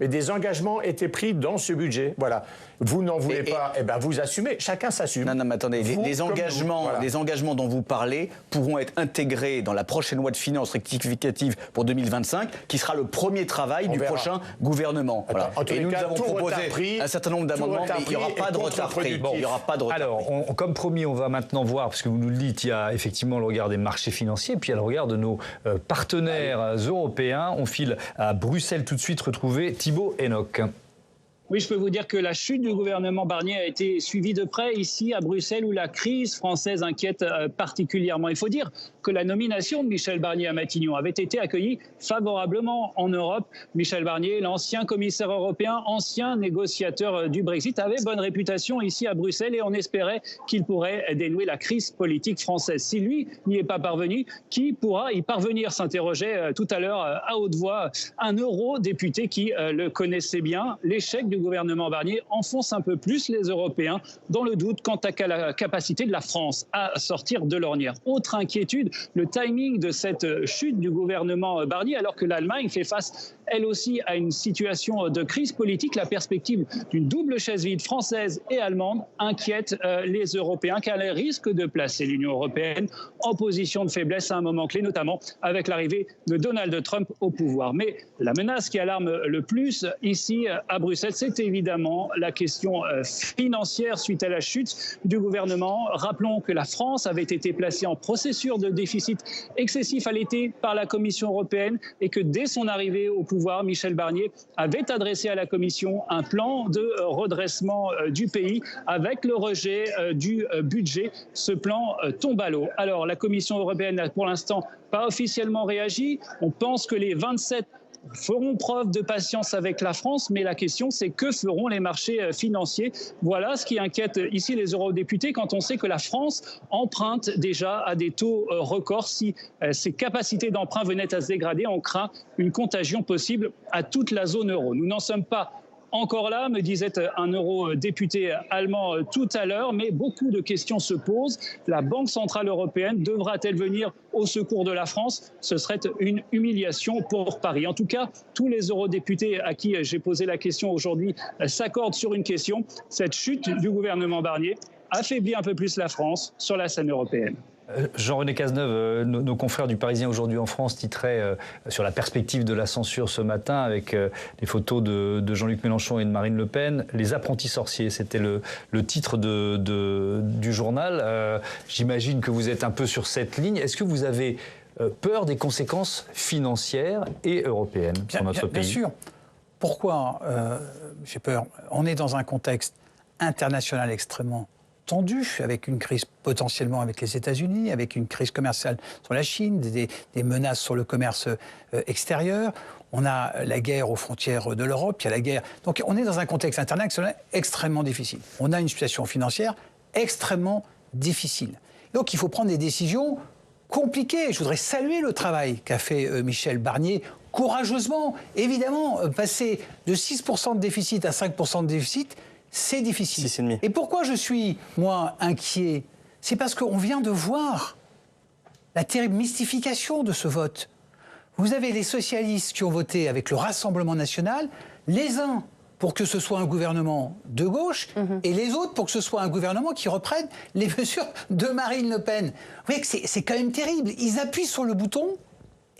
Mais des engagements étaient pris dans ce budget. Voilà. Vous n'en voulez pas, vous assumez. Chacun s'assume. Non, mais attendez, les engagements dont vous parlez pourront être intégrés dans la prochaine loi de finances rectificative pour 2025, qui sera le premier travail du prochain gouvernement. Voilà. Et nous avons proposé un certain nombre d'amendements, mais il n'y aura pas de retard pris. Alors, comme promis, on va maintenant voir, parce que vous nous le dites, il y a effectivement le regard des marchés financiers, puis il y a le regard de nos partenaires européens. On file à Bruxelles tout de suite retrouver Thibault Enoch. Oui, je peux vous dire que la chute du gouvernement Barnier a été suivie de près ici à Bruxelles, où la crise française inquiète particulièrement. Il faut dire que la nomination de Michel Barnier à Matignon avait été accueillie favorablement en Europe. Michel Barnier, l'ancien commissaire européen, ancien négociateur du Brexit, avait bonne réputation ici à Bruxelles et on espérait qu'il pourrait dénouer la crise politique française. Si lui n'y est pas parvenu, qui pourra y parvenir, s'interrogeait tout à l'heure à haute voix un eurodéputé qui le connaissait bien. L'échec du gouvernement Barnier enfonce un peu plus les Européens dans le doute quant à la capacité de la France à sortir de l'ornière. Autre inquiétude, le timing de cette chute du gouvernement Barnier, alors que l'Allemagne fait face elle aussi à une situation de crise politique. La perspective d'une double chaise vide française et allemande inquiète les Européens, car elle risque de placer l'Union européenne en position de faiblesse à un moment clé, notamment avec l'arrivée de Donald Trump au pouvoir. Mais la menace qui alarme le plus ici à Bruxelles, c'est évidemment la question financière suite à la chute du gouvernement. Rappelons que la France avait été placée en procédure de déficit excessif à l'été par la Commission européenne et que dès son arrivée au pouvoir, pouvoir, Michel Barnier avait adressé à la Commission un plan de redressement du pays avec le rejet du budget. Ce plan tombe à l'eau. Alors, la Commission européenne n'a pour l'instant pas officiellement réagi. On pense que les 27 feront preuve de patience avec la France, mais la question c'est que feront les marchés financiers? Voilà ce qui inquiète ici les eurodéputés quand on sait que la France emprunte déjà à des taux records. Si ses capacités d'emprunt venaient à se dégrader, on craint une contagion possible à toute la zone euro. Nous n'en sommes pas encore là, me disait un eurodéputé allemand tout à l'heure, mais beaucoup de questions se posent. La Banque centrale européenne devra-t-elle venir au secours de la France? Ce serait une humiliation pour Paris. En tout cas, tous les eurodéputés à qui j'ai posé la question aujourd'hui s'accordent sur une question. Cette chute du gouvernement Barnier affaiblit un peu plus la France sur la scène européenne. Jean-René Cazeneuve, nos confrères du Parisien aujourd'hui en France titraient sur la perspective de la censure ce matin avec les photos de Jean-Luc Mélenchon et de Marine Le Pen. Les apprentis sorciers, c'était le titre du journal. J'imagine que vous êtes un peu sur cette ligne. Est-ce que vous avez peur des conséquences financières et européennes pour notre pays? Bien sûr. Pourquoi j'ai peur? On est dans un contexte international extrêmement tendu, avec une crise potentiellement avec les États-Unis, avec une crise commerciale sur la Chine, des menaces sur le commerce extérieur. On a la guerre aux frontières de l'Europe, il y a la guerre. Donc on est dans un contexte international extrêmement difficile. On a une situation financière extrêmement difficile. Donc il faut prendre des décisions compliquées. Je voudrais saluer le travail qu'a fait Michel Barnier courageusement. Évidemment, passer de 6% de déficit à 5% de déficit, c'est difficile. 6,5. Et pourquoi je suis, moi, inquiet? C'est parce qu'on vient de voir la terrible mystification de ce vote. Vous avez les socialistes qui ont voté avec le Rassemblement national, les uns pour que ce soit un gouvernement de gauche, et les autres pour que ce soit un gouvernement qui reprenne les mesures de Marine Le Pen. Vous voyez que c'est quand même terrible. Ils appuient sur le bouton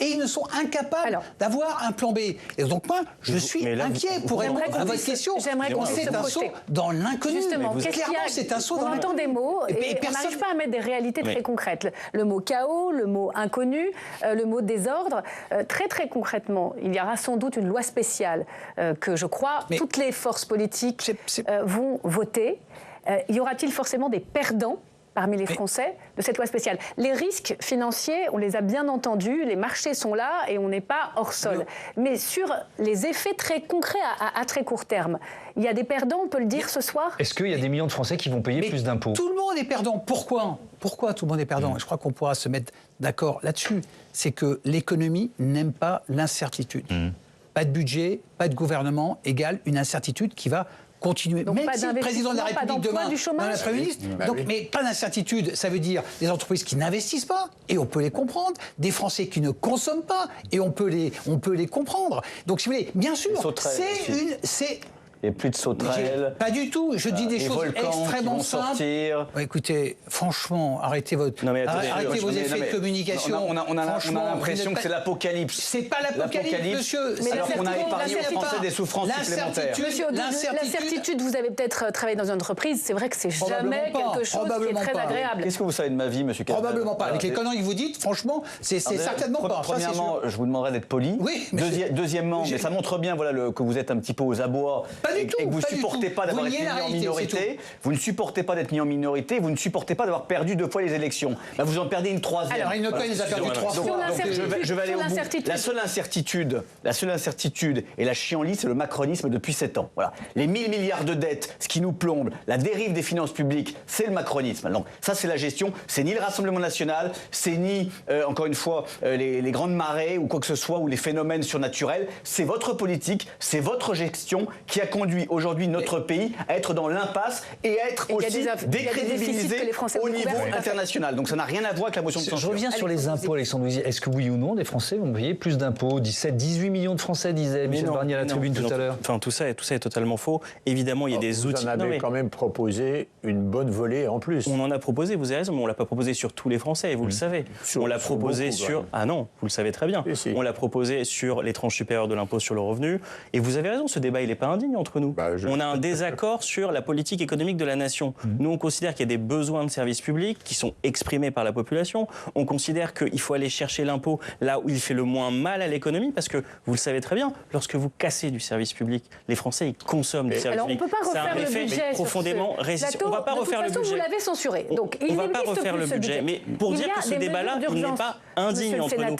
et ils ne sont incapables d'avoir un plan B. Et donc moi, je suis inquiet pour répondre à votre question. J'aimerais qu'on c'est un saut dans l'inconnu. Justement, clairement, c'est un saut dans l'inconnu. On entend des mots et on n'arrive pas à mettre des réalités très concrètes. Le mot chaos, le mot inconnu, le mot désordre. Très très concrètement, il y aura sans doute une loi spéciale que je crois toutes les forces politiques vont voter. Y aura-t-il forcément des perdants parmi les Français de cette loi spéciale? Les risques financiers, on les a bien entendus, les marchés sont là et on n'est pas hors sol. Mais sur les effets très concrets à très court terme, il y a des perdants, on peut le dire ce soir? Est-ce qu'il y a des millions de Français qui vont payer plus d'impôts? Tout le monde est perdant. Pourquoi tout le monde est perdant? Je crois qu'on pourra se mettre d'accord là-dessus. C'est que l'économie n'aime pas l'incertitude. Pas de budget, pas de gouvernement égale une incertitude qui va continuer. Donc même si le président de la République demain, mais pas d'incertitude, ça veut dire des entreprises qui n'investissent pas, et on peut les comprendre, des Français qui ne consomment pas, et on peut les comprendre. Donc si vous voulez, bien sûr, c'est Et plus de sauterelles. Pas du tout. Je dis des choses extrêmement simples. Écoutez, franchement, arrêtez vos effets de communication. On a l'impression que c'est l'apocalypse. C'est pas l'apocalypse, monsieur. Alors qu'on a épargné aux Français des souffrances supplémentaires. Monsieur, l'incertitude, vous avez peut-être travaillé dans une entreprise, c'est vrai que c'est jamais quelque chose qui est très agréable. Qu'est-ce que vous savez de ma vie, monsieur Cazeneuve? Probablement pas. Avec les conneries que vous dites, franchement, c'est certainement pas. Premièrement, je vous demanderai d'être poli. Oui. Deuxièmement, mais ça montre bien que vous êtes un petit peu aux abois. Et que vous ne supportez pas d'avoir été mis en minorité. Vous ne supportez pas d'être mis en minorité. Vous ne supportez pas d'avoir perdu 2 fois les élections. Bah, vous en perdez une 3e. Alors, Marine Le Pen les a perdu 3 fois. Je vais aller au bout. La seule incertitude et la chienlit, c'est le macronisme depuis 7 ans. Voilà. Les 1000 milliards de dettes, ce qui nous plombe, la dérive des finances publiques, c'est le macronisme. Donc ça, c'est la gestion. C'est ni le Rassemblement national, c'est ni, encore une fois, les grandes marées ou quoi que ce soit, ou les phénomènes surnaturels. C'est votre politique, c'est votre gestion qui a conduit aujourd'hui notre pays à être dans l'impasse et à être aussi décrédibilisé au niveau international. Donc ça n'a rien à voir avec la motion de censure. Je reviens sur les impôts, Alexandre Louisier. Est-ce que oui ou non, les Français vont payer plus d'impôts? 17, 18 millions de Français, disait Michel Barnier à la tribune tout à l'heure. Enfin, tout ça est totalement faux. Évidemment, il y a des outils. Vous en avez quand même proposé une bonne volée en plus. On en a proposé, vous avez raison, mais on ne l'a pas proposé sur tous les Français, et vous le savez. On l'a proposé sur... Ah non, vous le savez très bien. On l'a proposé sur les tranches supérieures de l'impôt sur le revenu. Et vous avez raison, ce débat, il n'est pas indigne entre nous. On a un désaccord sur la politique économique de la nation. Nous, on considère qu'il y a des besoins de services publics qui sont exprimés par la population. On considère qu'il faut aller chercher l'impôt là où il fait le moins mal à l'économie, parce que vous le savez très bien, lorsque vous cassez du service public, les Français, ils consomment du service public. On ne peut pas refaire le budget profondément résistant. On ne va pas refaire le budget. Vous l'avez censuré. Donc, on ne va pas refaire le budget. Mais pour dire que ce débat-là, il n'est pas indigne entre nous.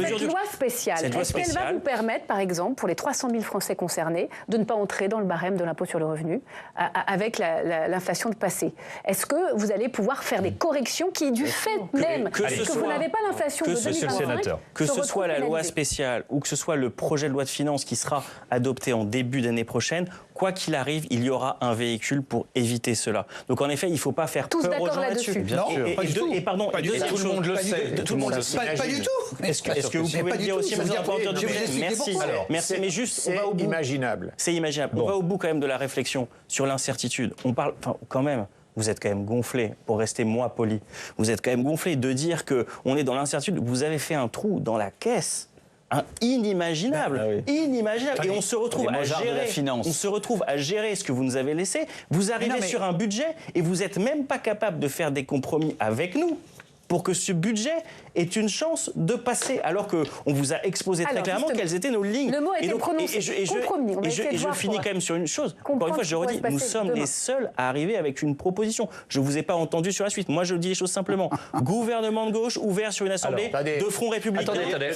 Cette loi spéciale, est-ce qu'elle va vous permettre, par exemple, pour les 300 000 Français concernés, de ne pas entrer dans le barème de l'impôt sur le revenu avec l'inflation de passé? Est-ce que vous allez pouvoir faire des corrections qui, du fait même que vous n'avez pas l'inflation de 2025, que ce soit la loi spéciale ou que ce soit le projet de loi de finances qui sera adopté en début d'année prochaine, quoi qu'il arrive, il y aura un véhicule pour éviter cela. Donc en effet, il ne faut pas faire peur aux gens là-dessus. Bien sûr. Et pardon, tout le monde le sait. Tout le monde le sait. Pas du tout. Est-ce que vous pouvez le dire aussi, monsieur le rapporteur du budget? Merci, mais juste, on va au bout. Imaginable. C'est imaginable. On va au bout quand même de la réflexion sur l'incertitude. On parle, quand même, vous êtes quand même gonflé, pour rester moi poli, vous êtes quand même gonflé de dire qu'on est dans l'incertitude. Vous avez fait un trou dans la caisse. Inimaginable, inimaginable. Et on se retrouve à gérer. On se retrouve à gérer ce que vous nous avez laissé. Vous arrivez sur un budget et vous n'êtes même pas capable de faire des compromis avec nous pour que ce budget ait une chance de passer, alors qu'on vous a exposé très clairement quelles étaient nos lignes. Le mot a été prononcé, compromis. Et je finis quand même sur une chose. Encore une fois, je redis, nous sommes les seuls à arriver avec une proposition. Je ne vous ai pas entendu sur la suite. Moi, je dis les choses simplement. Gouvernement de gauche ouvert sur une assemblée de front républicain. Attendez.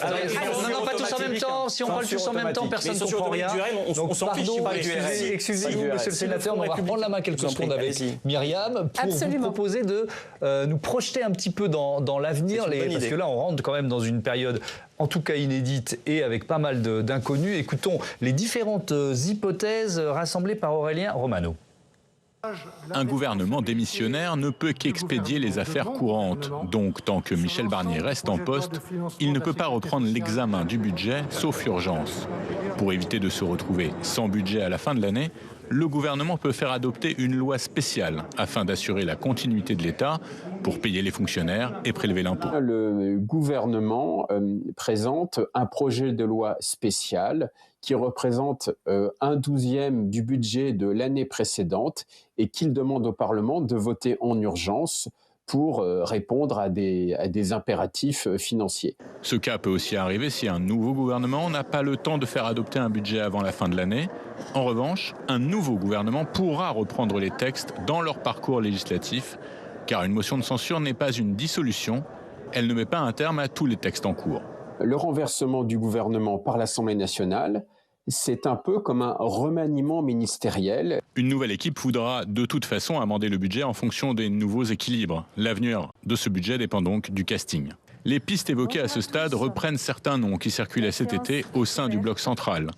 Non, pas tous en même temps. Si on parle tous en même temps, personne ne comprend rien. On s'en fiche. Excusez-vous, monsieur le sénateur, on va reprendre la main quelques secondes avec Myriam pour vous proposer de nous projeter un petit peu dans l'avenir, parce que là on rentre quand même dans une période en tout cas inédite et avec pas mal d'inconnus. Écoutons les différentes hypothèses rassemblées par Aurélien Romano. Un gouvernement démissionnaire ne peut qu'expédier les affaires courantes. Donc, tant que Michel Barnier reste en poste, il ne peut pas reprendre l'examen du budget, sauf urgence. Pour éviter de se retrouver sans budget à la fin de l'année, le gouvernement peut faire adopter une loi spéciale afin d'assurer la continuité de l'État pour payer les fonctionnaires et prélever l'impôt. Le gouvernement présente un projet de loi spécial qui représente 1/12 du budget de l'année précédente et qu'il demande au Parlement de voter en urgence pour répondre à des impératifs financiers. Ce cas peut aussi arriver si un nouveau gouvernement n'a pas le temps de faire adopter un budget avant la fin de l'année. En revanche, un nouveau gouvernement pourra reprendre les textes dans leur parcours législatif, car une motion de censure n'est pas une dissolution, elle ne met pas un terme à tous les textes en cours. Le renversement du gouvernement par l'Assemblée nationale, c'est un peu comme un remaniement ministériel. Une nouvelle équipe voudra de toute façon amender le budget en fonction des nouveaux équilibres. L'avenir de ce budget dépend donc du casting. Les pistes évoquées à ce stade reprennent certains noms qui circulaient cet été au sein du bloc central.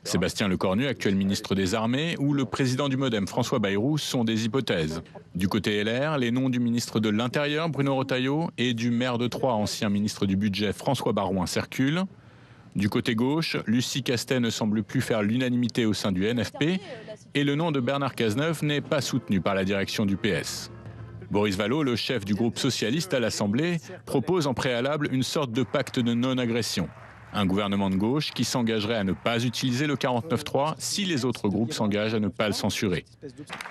Sébastien Lecornu, actuel ministre des Armées, ou le président du Modem, François Bayrou, sont des hypothèses. Du côté LR, les noms du ministre de l'Intérieur, Bruno Retailleau, et du maire de Troyes, ancien ministre du Budget, François Barouin, circulent. Du côté gauche, Lucie Castet ne semble plus faire l'unanimité au sein du NFP, et le nom de Bernard Cazeneuve n'est pas soutenu par la direction du PS. Boris Vallaud, le chef du groupe socialiste à l'Assemblée, propose en préalable une sorte de pacte de non-agression. Un gouvernement de gauche qui s'engagerait à ne pas utiliser le 49.3 si les autres groupes s'engagent à ne pas le censurer.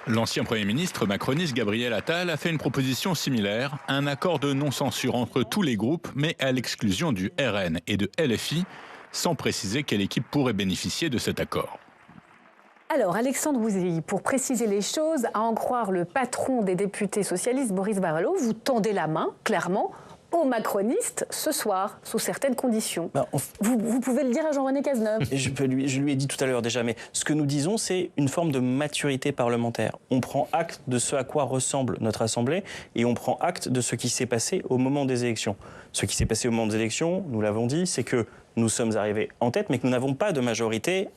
L'ancien Premier ministre macroniste Gabriel Attal a fait une proposition similaire, un accord de non-censure entre tous les groupes, mais à l'exclusion du RN et de LFI, sans préciser quelle équipe pourrait bénéficier de cet accord. Alors, Alexandre Bousilly, pour préciser les choses, à en croire le patron des députés socialistes, Boris Vallaud, vous tendez la main, clairement, aux macronistes ce soir, sous certaines conditions. Vous pouvez le dire à Jean-René Cazeneuve. Et je lui ai dit tout à l'heure déjà, mais ce que nous disons, c'est une forme de maturité parlementaire. On prend acte de ce à quoi ressemble notre Assemblée et on prend acte de ce qui s'est passé au moment des élections. Ce qui s'est passé au moment des élections, nous l'avons dit, c'est que nous sommes arrivés en tête, mais que nous n'avons pas de majorité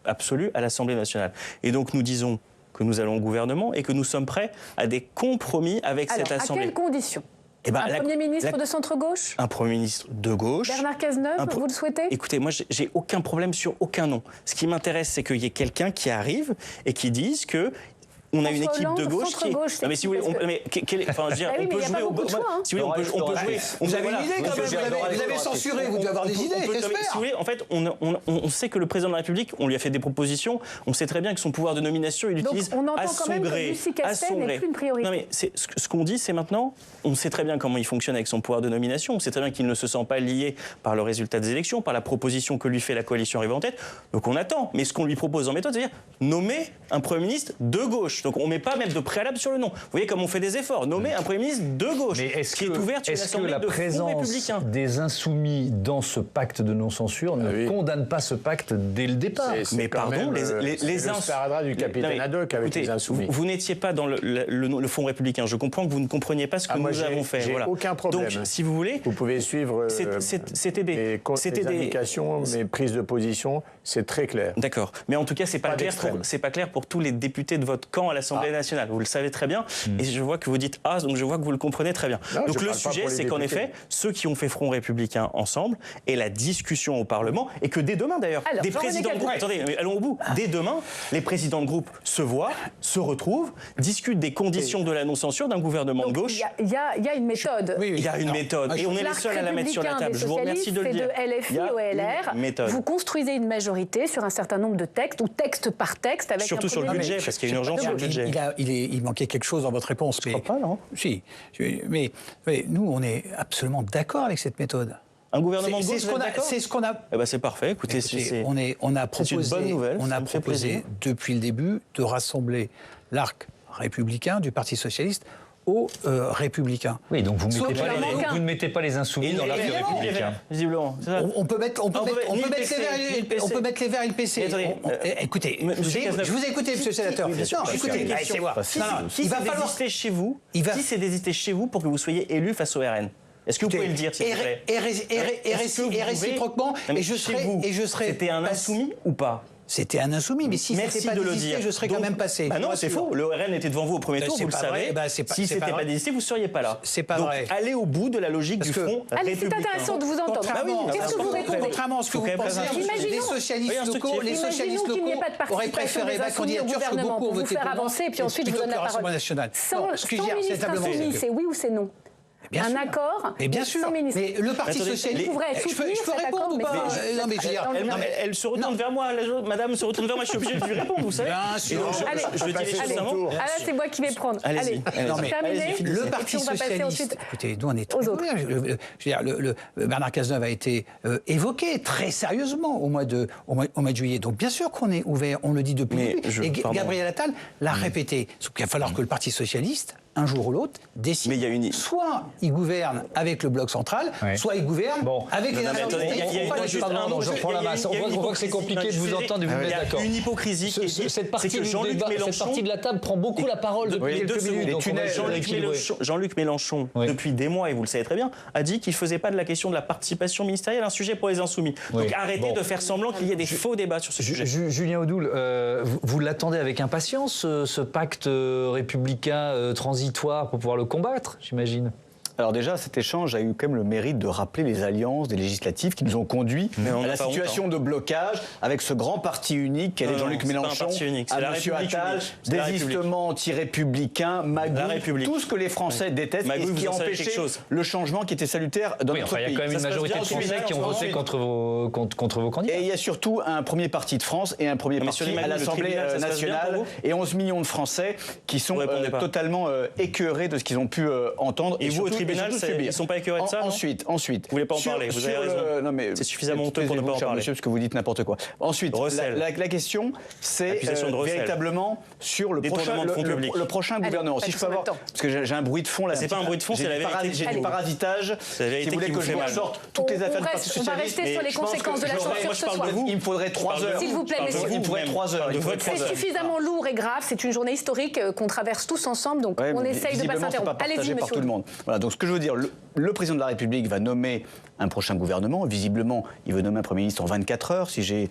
absolue à l'Assemblée nationale. Et donc nous disons que nous allons au gouvernement et que nous sommes prêts à des compromis avec cette Assemblée. À quelles conditions ? Un Premier ministre de centre-gauche ? Un Premier ministre de gauche. Bernard Cazeneuve, vous le souhaitez ? Écoutez, moi, j'ai aucun problème sur aucun nom. Ce qui m'intéresse, c'est qu'il y ait quelqu'un qui arrive et qui dise que On a une François équipe de Hollande, gauche qui. centre-gauche, Non mais si vous voulez, parce que- enfin, je veux dire, Bah oui, on mais peut il y a jouer pas au. beaucoup de choix, hein. Si vous voulez, on peut jouer. Vous avez une idée quand même, vous avez censuré, vous devez avoir des idées, j'espère. Si vous voulez, en fait, on sait que le président de la République, on lui a fait des propositions, on sait très bien que son pouvoir de nomination, il Donc, l'utilise on entend à quand son même que gré. Lucie À Castel son n'est gré. plus une priorité. Non mais ce qu'on dit, c'est maintenant, on sait très bien comment il fonctionne avec son pouvoir de nomination, on sait très bien qu'il ne se sent pas lié par le résultat des élections, par la proposition que lui fait la coalition arrivée en tête. Donc on attend. Mais ce qu'on lui propose en méthode, c'est-à-dire nommer un Premier ministre de gauche. Donc on ne met pas même de préalable sur le nom. Vous voyez comme on fait des efforts. Nommer un Premier ministre de gauche, qui est ouvert sur une est-ce que assemblée la de fonds présence républicains. des insoumis dans ce pacte de non-censure ne condamne pas ce pacte dès le départ? Mais pardon, les sparadrap du capitaine Haddock avec les insoumis. Vous n'étiez pas dans le Fonds républicain. Je comprends que vous ne compreniez pas ce que nous avons fait. J'ai Voilà. aucun problème. Donc, si vous voulez, vous pouvez suivre c'était des indications, mes prises de position, c'est très clair. D'accord. Mais en tout cas, c'est pas clair pour tous les députés de votre camp à l'Assemblée nationale. Vous le savez très bien. Et je vois que vous dites donc je vois que vous le comprenez très bien. Non, donc je le parle pas sujet, pour les c'est qu'en députés. effet, ceux qui ont fait Front républicain ensemble et la discussion au Parlement, et que dès demain d'ailleurs, Alors, des Jean-René présidents de groupe, Calvet. attendez, mais allons au bout, dès demain, les présidents de groupe se voient, se retrouvent, discutent des conditions de la non-censure d'un gouvernement de gauche. Il y a une méthode. Il y a une méthode, et on est les seuls à la mettre sur la table. Je vous remercie de le dire. C'est de LFI Il y a au une LR. méthode. Vous construisez une majorité sur un certain nombre de textes, ou texte par texte, avec Surtout un sur le premier budget, ministre. parce qu'il y a une urgence sur le budget. Il manquait quelque chose dans votre réponse. Je crois pas, non. Si. Mais nous, on est absolument d'accord avec cette méthode. Un gouvernement de gauche, c'est ce qu'on a. Eh ben c'est parfait. Écoutez, on a proposé, une bonne nouvelle. On ça a me fait proposé plaisir. depuis le début de rassembler l'arc républicain du Parti socialiste aux républicains. Oui, donc vous ne mettez pas les insoumis dans l'arc républicain. Visiblement. On peut mettre les Verts et le PC. Écoutez, je vous ai écouté, monsieur le sénateur. Écoutez, c'est moi. Il va falloir désister chez vous. Qui s'est désisté chez vous pour que vous soyez élu face au RN? Est-ce que vous pouvez le dire, s'il vous plaît? Et réciproquement, et je serai. C'était un insoumis ou pas? C'était un insoumis, mais si c'était pas désisté, je serais quand même passé. Bah non, c'est faux. Le RN était devant vous au premier tour, vous le savez. Si c'était pas désisté, vous ne seriez pas là. C'est pas vrai. Donc, allez au bout de la logique du Front républicain. Allez, c'est intéressant de vous entendre. Qu'est-ce que vous répondez? Contrairement à ce que vous pensez, les socialistes locaux auraient préféré évacuer au gouvernement pour vous faire avancer, et puis ensuite je vous donne la parole. Sans ministre insoumis, c'est oui ou c'est non? Un accord, mais bien sûr. Mais le Parti socialiste, je peux répondre ou pas? Non, mais je veux dire, elle se retourne vers moi, madame se retourne vers moi, je suis obligé de lui répondre, vous savez. Bien sûr. Je dis les choses simplement. Ah là, c'est moi qui vais prendre. Allez, terminé. Le Parti socialiste. Écoutez, nous on est très ouverts. Je veux dire, Bernard Cazeneuve a été évoqué très sérieusement au mois de juillet. Donc bien sûr qu'on est ouvert, on le dit depuis le début. Et Gabriel Attal l'a répété. Sauf qu'il va falloir que le Parti socialiste, un jour ou l'autre, décide. Mais il y a une... Soit il gouverne avec le bloc central, soit il gouverne avec les indépendants. Je prends la masse. On voit que c'est compliqué de vous entendre et vous mettre d'accord. Une hypocrisie. Cette partie de la table prend beaucoup la parole depuis quelques minutes. Jean-Luc Mélenchon, depuis des mois, et vous le savez très bien, a dit qu'il ne faisait pas de la question de la participation ministérielle un sujet pour les insoumis. Donc arrêtez de faire semblant qu'il y ait des faux débats sur ce sujet. Julien Audoul, vous l'attendez avec impatience, ce pacte républicain transitoire pour pouvoir le combattre, j'imagine? Alors déjà, cet échange a eu quand même le mérite de rappeler les alliances des législatives qui nous ont conduit à la situation de blocage avec ce grand parti unique qu'est Jean-Luc Mélenchon, à M. Attal, désistement anti-républicain, Magouille, tout ce que les Français détestent et qui a empêché le changement qui était salutaire dans notre pays. Il y a quand même une majorité de Français qui ont voté contre vos candidats. Et il y a surtout un premier parti de France et un premier parti à l'Assemblée nationale et 11 millions de Français qui sont totalement écœurés de ce qu'ils ont pu entendre. Et vous, au tribunal, ils ne sont pas écœurés de ça? Ensuite. Vous ne voulez pas en parler, vous avez raison. C'est suffisamment honteux pour ne pas en parler. Monsieur, parce que vous dites n'importe quoi. Ensuite, la question, c'est véritablement sur le prochain gouvernement. Si je peux avoir, parce que j'ai un bruit de fond là. C'est pas un bruit de fond, c'est la vérité. J'ai du parasitage. Si vous voulez que je vous sorte toutes les affaires du Parti socialiste. On va rester sur les conséquences de la censure ce soir. Il me faudrait 3 heures. S'il vous plaît, messieurs. Il me faudrait 3 heures. C'est suffisamment lourd et grave. C'est une journée historique qu'on traverse tous ensemble. Donc on essaye de ne pas s'interrompre. Allez-y, monsieur. Tout le monde. Voilà. Donc ce que je veux dire, le président de la République va nommer un prochain gouvernement. Visiblement, il veut nommer un Premier ministre en 24 heures, si j'ai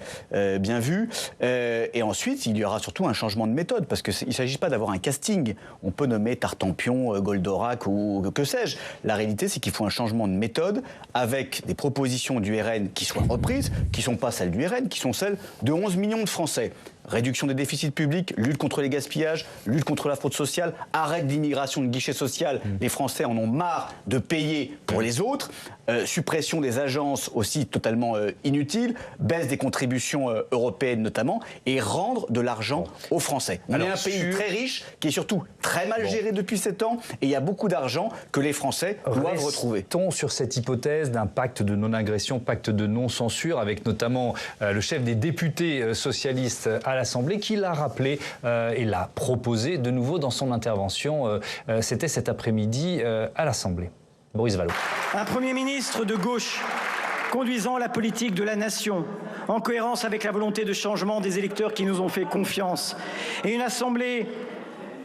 bien vu. Et ensuite, il y aura surtout un changement de méthode, parce qu'il ne s'agit pas d'avoir un casting. On peut nommer Tartampion, Goldorak ou que sais-je. La réalité, c'est qu'il faut un changement de méthode avec des propositions du RN qui soient reprises, qui ne sont pas celles du RN, qui sont celles de 11 millions de Français. réduction des déficits publics, lutte contre les gaspillages, lutte contre la fraude sociale, arrêt de l'immigration de guichet social. Les Français en ont marre de payer pour les autres. Suppression des agences aussi totalement inutiles, baisse des contributions européennes notamment, et rendre de l'argent aux Français. On est un pays très riche, qui est surtout très mal géré depuis 7 ans, et il y a beaucoup d'argent que les Français doivent retrouver. Restons sur cette hypothèse d'un pacte de non-agression, pacte de non-censure, avec notamment le chef des députés socialistes à l'Assemblée, qui l'a rappelé et l'a proposé de nouveau dans son intervention. C'était cet après-midi à l'Assemblée. Boris Vallaud. Un Premier ministre de gauche conduisant la politique de la nation, en cohérence avec la volonté de changement des électeurs qui nous ont fait confiance, et une Assemblée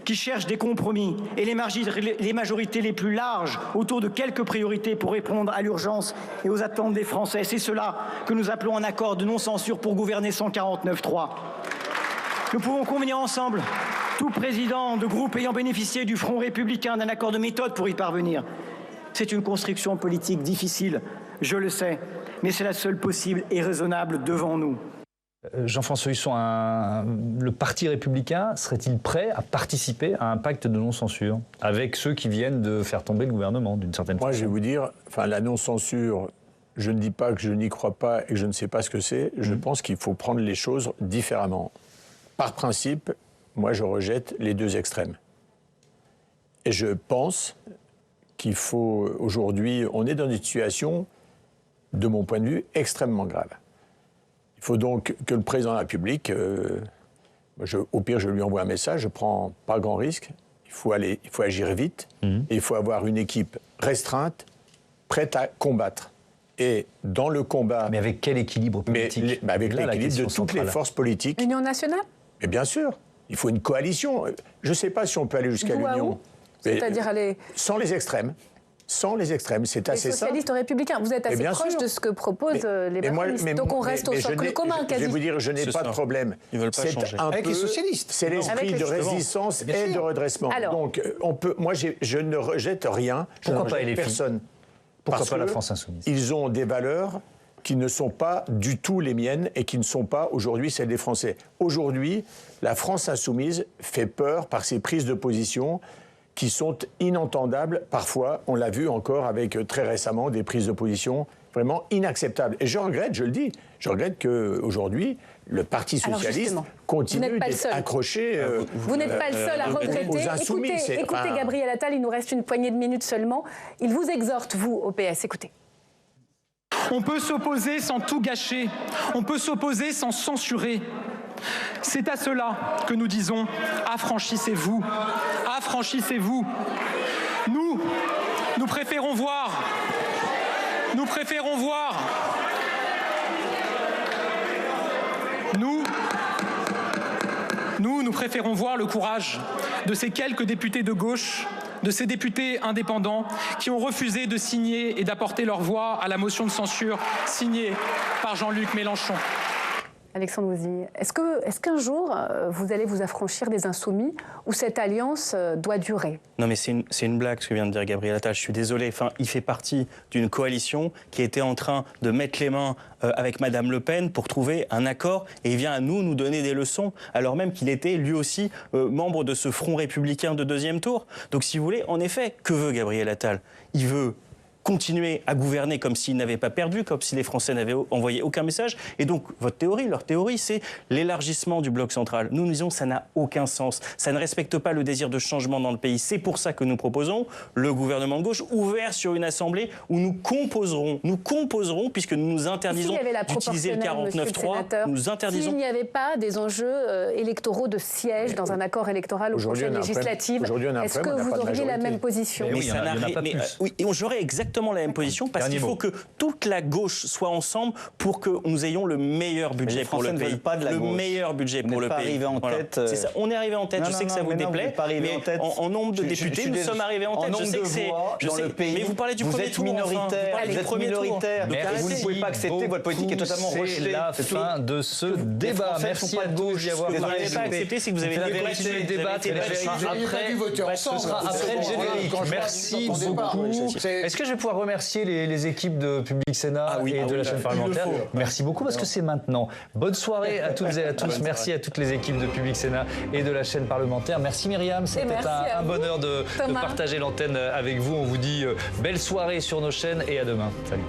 qui cherche des compromis et les majorités les plus larges autour de quelques priorités pour répondre à l'urgence et aux attentes des Français. C'est cela que nous appelons un accord de non-censure pour gouverner sans 49.3. Nous pouvons convenir ensemble, tout président de groupe ayant bénéficié du Front républicain, d'un accord de méthode pour y parvenir. C'est une construction politique difficile, je le sais, mais c'est la seule possible et raisonnable devant nous. Jean-François Husson, le Parti républicain serait-il prêt à participer à un pacte de non-censure avec ceux qui viennent de faire tomber le gouvernement d'une certaine façon? Moi, je vais vous dire, la non-censure, je ne dis pas que je n'y crois pas et que je ne sais pas ce que c'est. Je pense qu'il faut prendre les choses différemment. Par principe, moi, je rejette les deux extrêmes. Et je pense qu'il faut, aujourd'hui, on est dans une situation, de mon point de vue, extrêmement grave. Il faut donc que le président de la République, au pire, je lui envoie un message, je ne prends pas grand risque, il faut agir vite, et il faut avoir une équipe restreinte, prête à combattre. Et dans le combat... Mais avec quel équilibre politique? Avec l'équilibre de toutes les forces politiques. Union nationale? Mais bien sûr, il faut une coalition. Je ne sais pas si on peut aller jusqu'à l'union. C'est-à-dire aller... Sans les extrêmes. Sans les extrêmes, c'est assez simple. Les socialistes républicains, vous êtes assez proche de ce que proposent les macronistes. Donc on reste au socle commun, quasi. Je vais vous dire, je n'ai pas de problème. Ils ne veulent pas changer. Avec les socialistes. C'est l'esprit de résistance et de redressement. Alors, donc, moi, je ne rejette rien. Pourquoi pas LFI? Personne. Pourquoi pas la France Insoumise? Ils ont des valeurs qui ne sont pas du tout les miennes et qui ne sont pas aujourd'hui celles des Français. Aujourd'hui, la France Insoumise fait peur par ses prises de position qui sont inentendables. Parfois, on l'a vu encore avec très récemment des prises de position vraiment inacceptables. Et je regrette, je le dis, je regrette qu'aujourd'hui, le Parti socialiste continue d'être accroché vous n'êtes pas le seul à regretter. aux insoumis. Écoutez Gabriel Attal, il nous reste une poignée de minutes seulement. Il vous exhorte, vous, au PS, écoutez. On peut s'opposer sans tout gâcher. On peut s'opposer sans censurer. C'est à cela que nous disons « affranchissez-vous ». Affranchissez-vous. Nous préférons voir. Nous préférons voir. Nous préférons voir le courage de ces quelques députés de gauche, de ces députés indépendants qui ont refusé de signer et d'apporter leur voix à la motion de censure signée par Jean-Luc Mélenchon. Alexandre Houzille, est-ce qu'un jour, vous allez vous affranchir des Insoumis ou cette alliance doit durer? Non mais c'est une blague ce que vient de dire Gabriel Attal, je suis désolé. Enfin, il fait partie d'une coalition qui était en train de mettre les mains avec Madame Le Pen pour trouver un accord et il vient à nous donner des leçons alors même qu'il était lui aussi membre de ce front républicain de deuxième tour. Donc si vous voulez, en effet, que veut Gabriel Attal? Il veut continuer à gouverner comme s'ils n'avaient pas perdu, comme si les Français n'avaient envoyé aucun message. Et donc, leur théorie, c'est l'élargissement du bloc central. Nous disons que ça n'a aucun sens. Ça ne respecte pas le désir de changement dans le pays. C'est pour ça que nous proposons le gouvernement de gauche ouvert sur une assemblée où nous composerons, puisque nous nous interdisons d'utiliser le 49.3. Nous interdisons. S'il n'y avait pas des enjeux électoraux de siège dans un accord électoral aux prochaines législatives, est-ce que vous auriez la même position? Oui, j'aurais exactement la même position parce qu'il faut que toute la gauche soit ensemble pour que nous ayons le meilleur budget pour le pays. Le meilleur budget pour le pays. Arrivé en tête. C'est ça. On est arrivé en tête. Je sais que ça vous déplaît. Mais en nombre de députés, nous sommes arrivés en tête. Je sais que c'est dans le pays. Mais vous parlez du premier tour. Vous êtes minoritaire. Vous ne pouvez pas accepter. Votre politique est totalement rejetée. C'est la fin de ce débat. Merci à tous d'y avoir participé. Vous n'avez pas accepté, c'est que vous avez continué le débat. Ce sera après le générique. Merci beaucoup. Est-ce que je pouvoir remercier les équipes de Public Sénat et de la chaîne parlementaire. Merci beaucoup parce que c'est maintenant. Bonne soirée à toutes et à tous. Merci à toutes les équipes de Public Sénat et de la chaîne parlementaire. Merci Myriam, c'était un bonheur de partager l'antenne avec vous. On vous dit belle soirée sur nos chaînes et à demain. Salut.